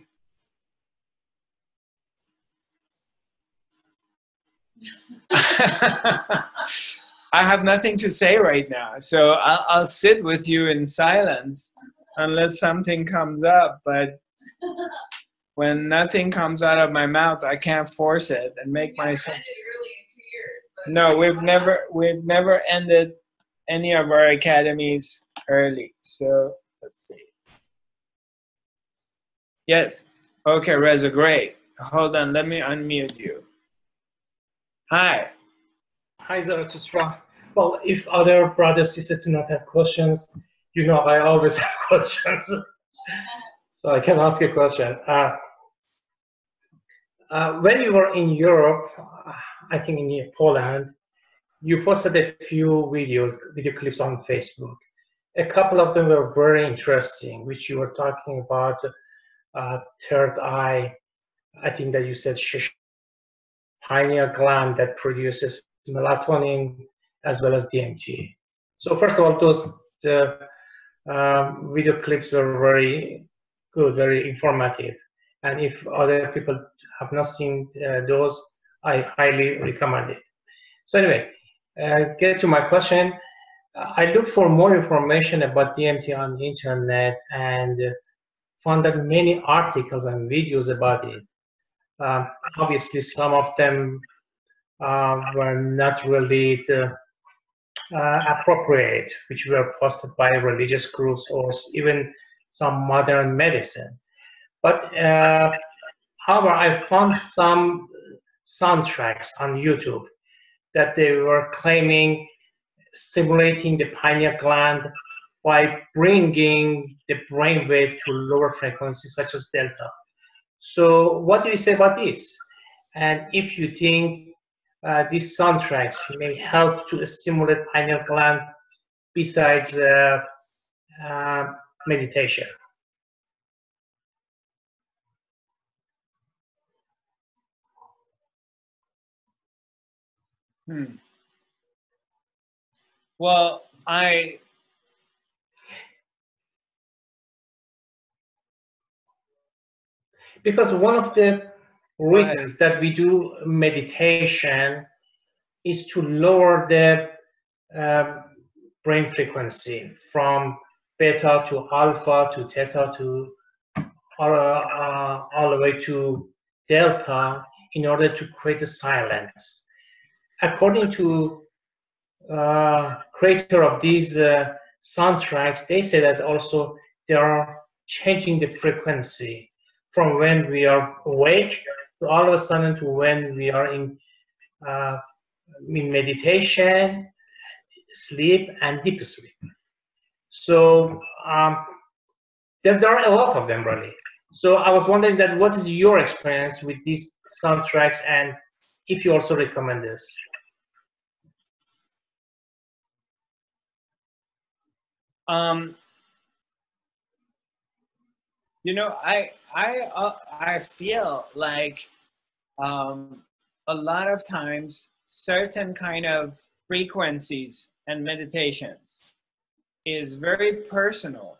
have nothing to say right now, so I'll sit with you in silence unless something comes up. But when nothing comes out of my mouth, I can't force it and make myself. Ended early in 2 years, but No, we've never ended any of our academies early. So let's see. Yes. Okay, Reza, great. Hold on, let me unmute you. Hi. Hi, Zarathustra. Well, if other brothers sisters do not have questions, you know I always have questions. So I can ask a question. When you were in Europe, I think in Poland, you posted a few video clips on Facebook. A couple of them were very interesting, which you were talking about third eye. I think that you said pineal gland that produces melatonin as well as DMT. So first of all, those video clips were very good, very informative. And if other people have not seen those, I highly recommend it. So anyway, get to my question. I looked for more information about DMT on the internet and found that many articles and videos about it. Obviously, some of them were not really appropriate, which were posted by religious groups or even some modern medicine. But however, I found some soundtracks on YouTube that they were claiming stimulating the pineal gland by bringing the brainwave to lower frequencies such as delta. So what do you say about this? And if you think these soundtracks may help to stimulate pineal gland besides meditation? Well, because one of the reasons that we do meditation is to lower the brain frequency from beta to alpha to theta to all the way to delta in order to create a silence. According to creator of these soundtracks, they say that also they are changing the frequency from when we are awake to all of a sudden to when we are in meditation, sleep, and deep sleep. So there are a lot of them really. So I was wondering that what is your experience with these soundtracks and if you also recommend this? You know, I feel like a lot of times certain kind of frequencies and meditations is very personal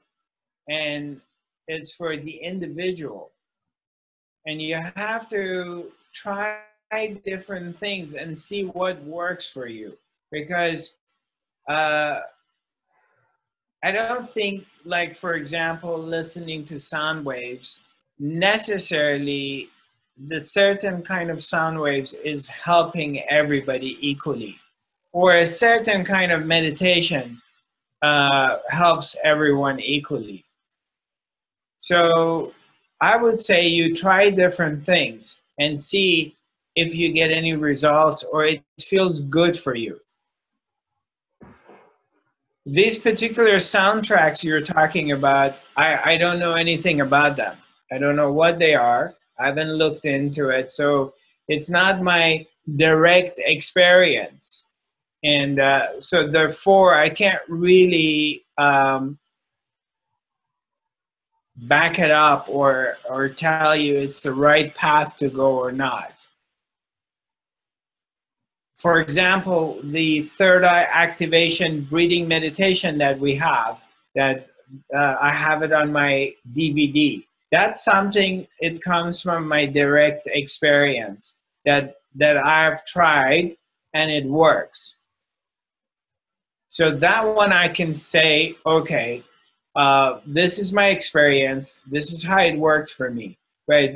and it's for the individual, and you have to try different things and see what works for you, because I don't think, like, for example, listening to sound waves, necessarily the certain kind of sound waves is helping everybody equally, or a certain kind of meditation helps everyone equally. So I would say you try different things and see if you get any results or it feels good for you. These particular soundtracks you're talking about, I don't know anything about them. I don't know what they are. I haven't looked into it. So it's not my direct experience. And so therefore, I can't really back it up or tell you it's the right path to go or not. For example, the third eye activation breathing meditation that we have, that I have it on my DVD. That's something, it comes from my direct experience that I've tried and it works. So that one I can say, okay, this is my experience. This is how it worked for me. But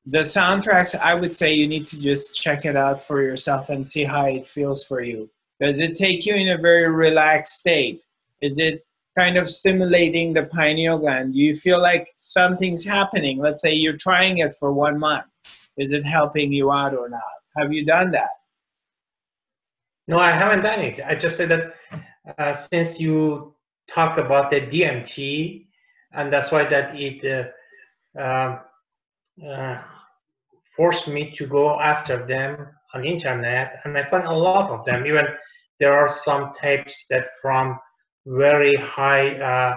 the soundtracks, I would say you need to just check it out for yourself and see how it feels for you. Does it take you in a very relaxed state? Is it kind of stimulating the pineal gland? Do you feel like something's happening? Let's say you're trying it for 1 month. Is it helping you out or not? Have you done that? No, I haven't done it. I just said that since you talked about the DMT, and that's why that it forced me to go after them on internet, and I found a lot of them. Even there are some tapes that from very high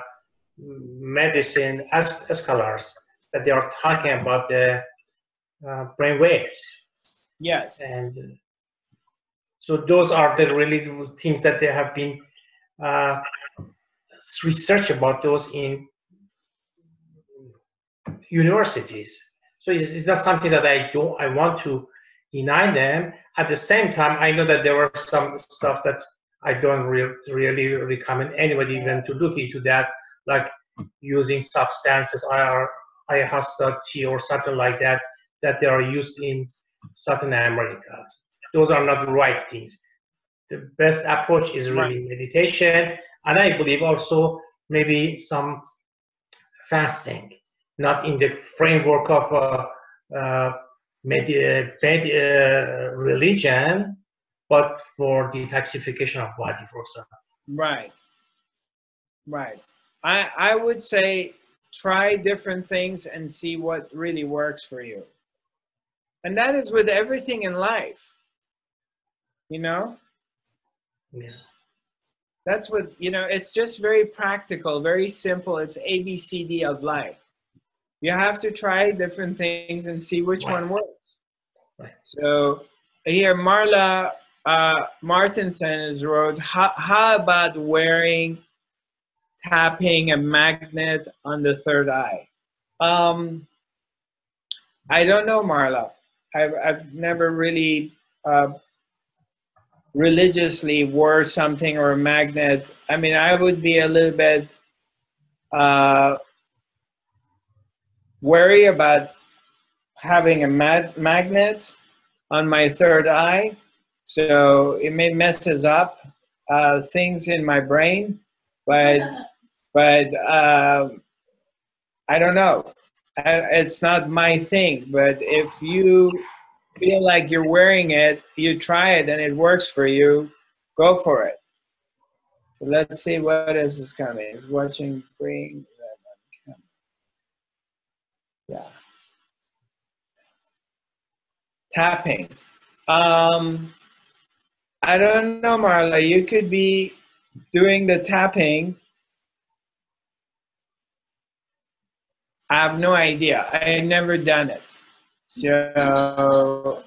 medicine scholars that they are talking about the brain waves. Yes. And so those are the really things that they have been research about those in universities. So it's not something that I want to deny them. At the same time, I know that there were some stuff that I don't really recommend anybody even to look into that, like using substances, ayahuasca tea or something like that, that they are used in Southern America. Those are not the right things. The best approach is really meditation, and I believe also maybe some fasting, not in the framework of religion, but for detoxification of body, for example. Right. Right. I would say try different things and see what really works for you. And that is with everything in life. You know? Yeah. That's what, you know, it's just very practical, very simple. It's ABCD of life. You have to try different things and see which one works. Right. So here, Marla Martinson has wrote, how about tapping a magnet on the third eye? I don't know, Marla. I've never really religiously wore something or a magnet. I mean, I would be a little bit wary about having a magnet on my third eye, so it may messes up things in my brain, but I don't know. It's not my thing, but if you feel like you're wearing it, you try it and it works for you, go for it. So let's see what is this coming. Is watching bring. Yeah. Tapping. I don't know, Marla. You could be doing the tapping. I have no idea. I've never done it. So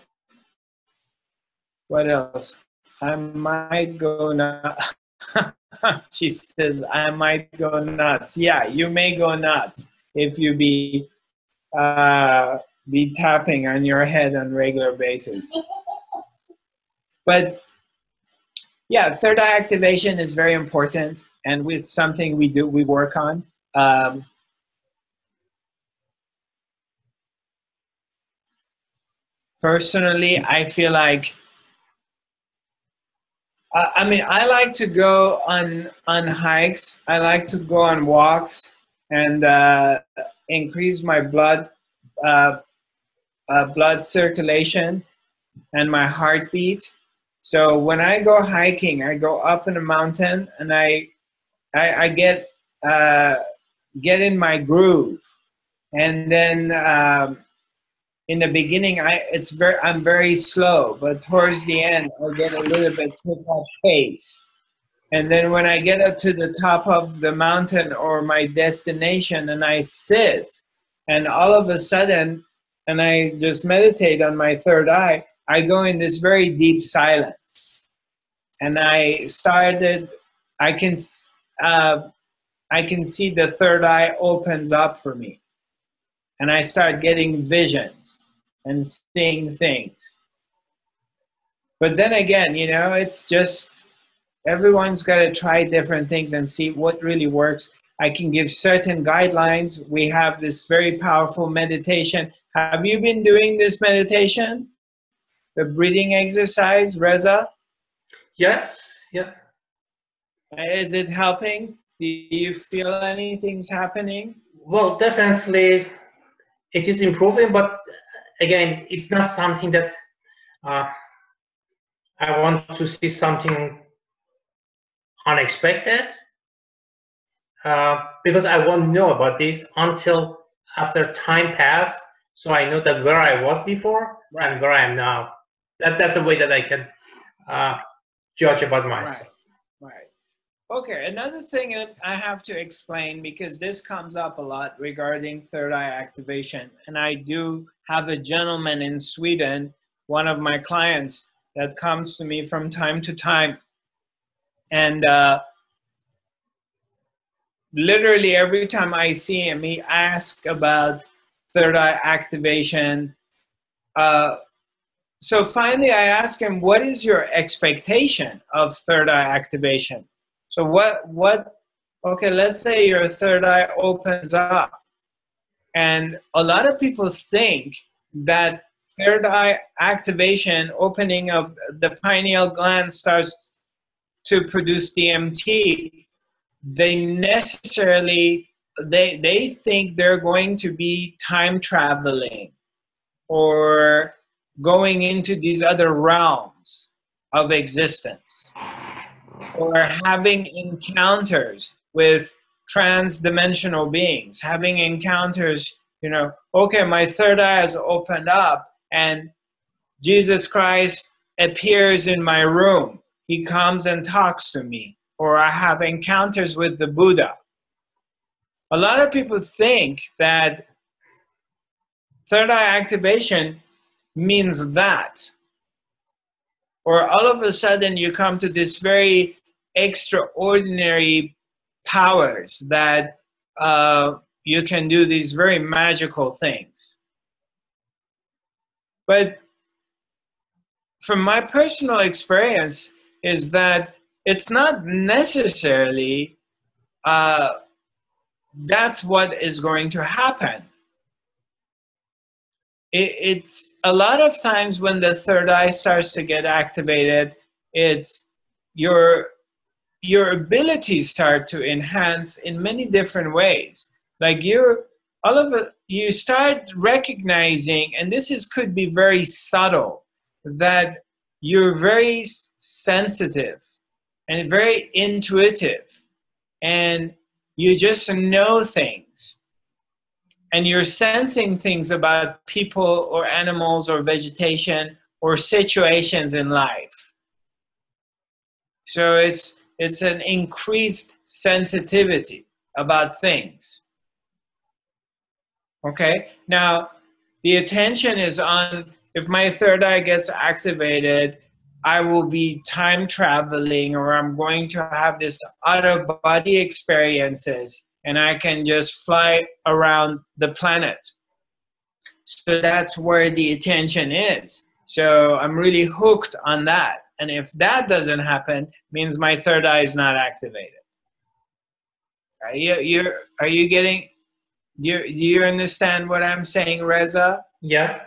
what else? I might go nuts. She says, I might go nuts. Yeah, you may go nuts if you be tapping on your head on a regular basis. But yeah, third eye activation is very important, and with something we work on. Personally, I feel like, I mean, I like to go on hikes. I like to go on walks and increase my blood circulation and my heartbeat. So when I go hiking, I go up in a mountain and I get in my groove, and then in the beginning I'm very slow, but towards the end I get a little bit pick up pace. And then when I get up to the top of the mountain or my destination and I sit, and all of a sudden, and I just meditate on my third eye, I go in this very deep silence. And I can I can see the third eye opens up for me. And I start getting visions and seeing things. But then again, you know, it's just everyone's got to try different things and see what really works. I can give certain guidelines. We have this very powerful meditation. Have you been doing this meditation? The breathing exercise, Reza? Yes, yeah. Is it helping? Do you feel anything's happening? Well, definitely it is improving, but again, it's not something that I want to see something unexpected, because I won't know about this until after time pass, so I know that where I was before and where I am now. That's the way that I can judge about myself. Right. Okay, another thing that I have to explain, because this comes up a lot regarding third eye activation, and I do have a gentleman in Sweden, one of my clients, that comes to me from time to time, and literally every time I see him, he asks about third eye activation. So finally I asked him, what is your expectation of third eye activation? So okay, let's say your third eye opens up. And a lot of people think that third eye activation, opening of the pineal gland starts to produce DMT. They necessarily, they think they're going to be time traveling or going into these other realms of existence, or having encounters with trans-dimensional beings, having encounters, you know, okay, my third eye has opened up and Jesus Christ appears in my room. He comes and talks to me, or I have encounters with the Buddha. A lot of people think that third eye activation means that, or all of a sudden you come to this very extraordinary powers that you can do these very magical things. But from my personal experience is that it's not necessarily that's what is going to happen. It's a lot of times when the third eye starts to get activated, it's your abilities start to enhance in many different ways. Like you start recognizing, and this could be very subtle, that you're very sensitive and very intuitive, and you just know things. And you're sensing things about people or animals or vegetation or situations in life. So it's an increased sensitivity about things. Okay, now the attention is on, if my third eye gets activated, I will be time traveling, or I'm going to have this out-of-body experiences, and I can just fly around the planet. So that's where the attention is. So I'm really hooked on that. And if that doesn't happen, means my third eye is not activated. Are you getting, do you understand what I'm saying, Reza? Yeah.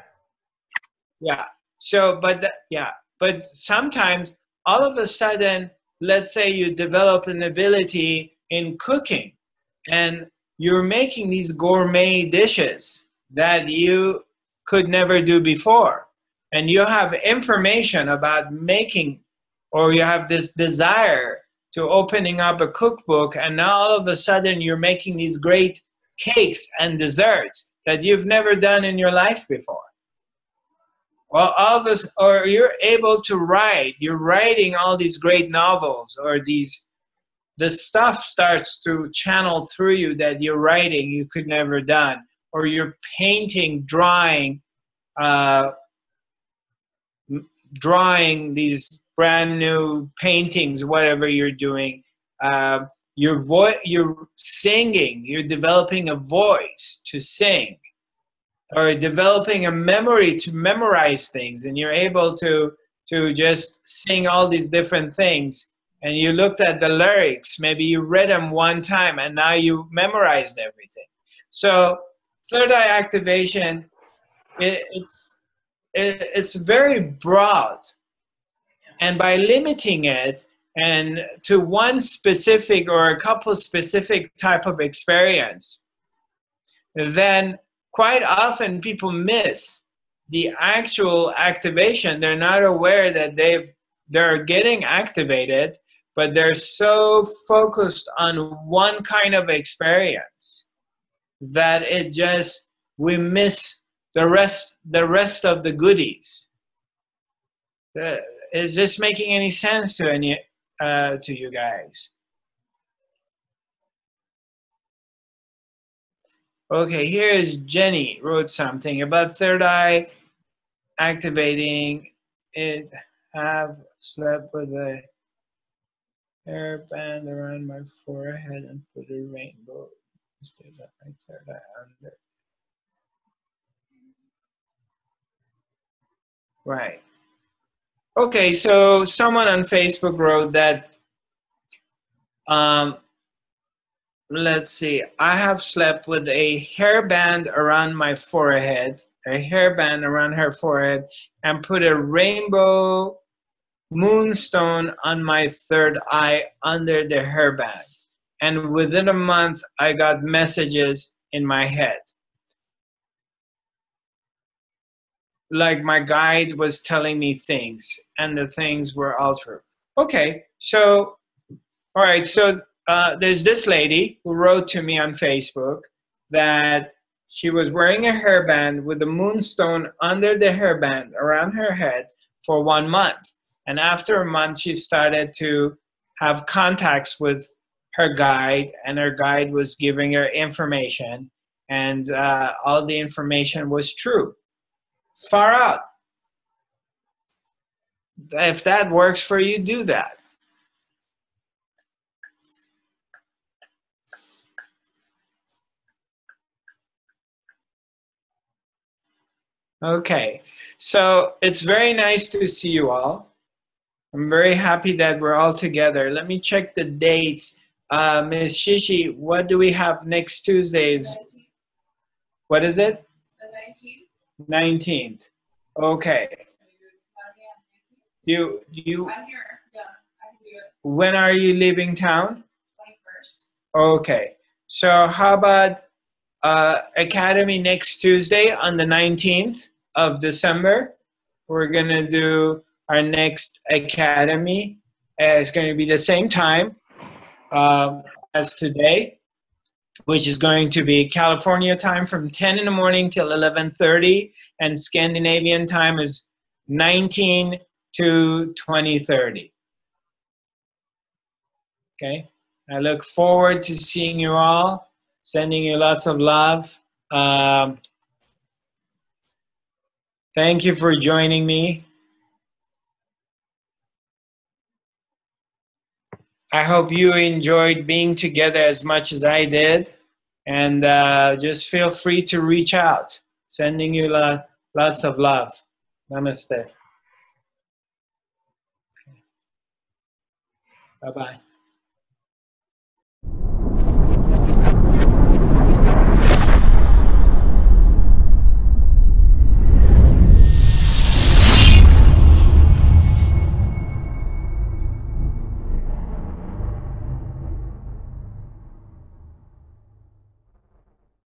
Yeah. So, but sometimes all of a sudden, let's say you develop an ability in cooking, and you're making these gourmet dishes that you could never do before. And you have information about making, or you have this desire to opening up a cookbook, and now all of a sudden you're making these great cakes and desserts that you've never done in your life before. Well, all of us, or you're able to write, you're writing all these great novels, or the stuff starts to channel through you that you're writing you could never done, or you're painting, drawing these brand new paintings, whatever you're doing, you're singing, you're developing a voice to sing, or developing a memory to memorize things, and you're able to just sing all these different things, and you looked at the lyrics, maybe you read them one time and now you memorized everything. So third eye activation, it's very broad, and by limiting it and to one specific or a couple specific type of experience, then quite often people miss the actual activation. They're not aware that they're getting activated, but they're so focused on one kind of experience that we miss the rest of the goodies. Is this making any sense to you guys? Okay, here is Jenny wrote something about third eye activating. It have slept with a hairband around my forehead and put a rainbow. Stays up my third eye under. Right. Okay, so someone on Facebook wrote that, let's see, I have slept with a hairband around my forehead, a hairband around her forehead, and put a rainbow moonstone on my third eye under the hairband. And within a month, I got messages in my head. Like my guide was telling me things, and the things were all true. Okay, so, all right, so there's this lady who wrote to me on Facebook that she was wearing a hairband with a moonstone under the hairband around her head for 1 month. And after a month, she started to have contacts with her guide, and her guide was giving her information, and all the information was true. Far out. If that works for you, do that. Okay, so it's very nice to see you all. I'm very happy that we're all together. Let me check the dates. Ms. Shishi, what do we have next Tuesdays? 19th. What is it? The 19th. 19th. Okay. You I'm here. Yeah, I can do it. when are you leaving town? 21st. Okay. So how about Academy next Tuesday on the 19th of December? We're going to do our next Academy. It's going to be the same time as today, which is going to be California time from 10 in the morning till 11:30, and Scandinavian time is 19 to 20:30. Okay, I look forward to seeing you all, sending you lots of love. Thank you for joining me. I hope you enjoyed being together as much as I did, and just feel free to reach out. Sending you lots of love. Namaste. Bye-bye.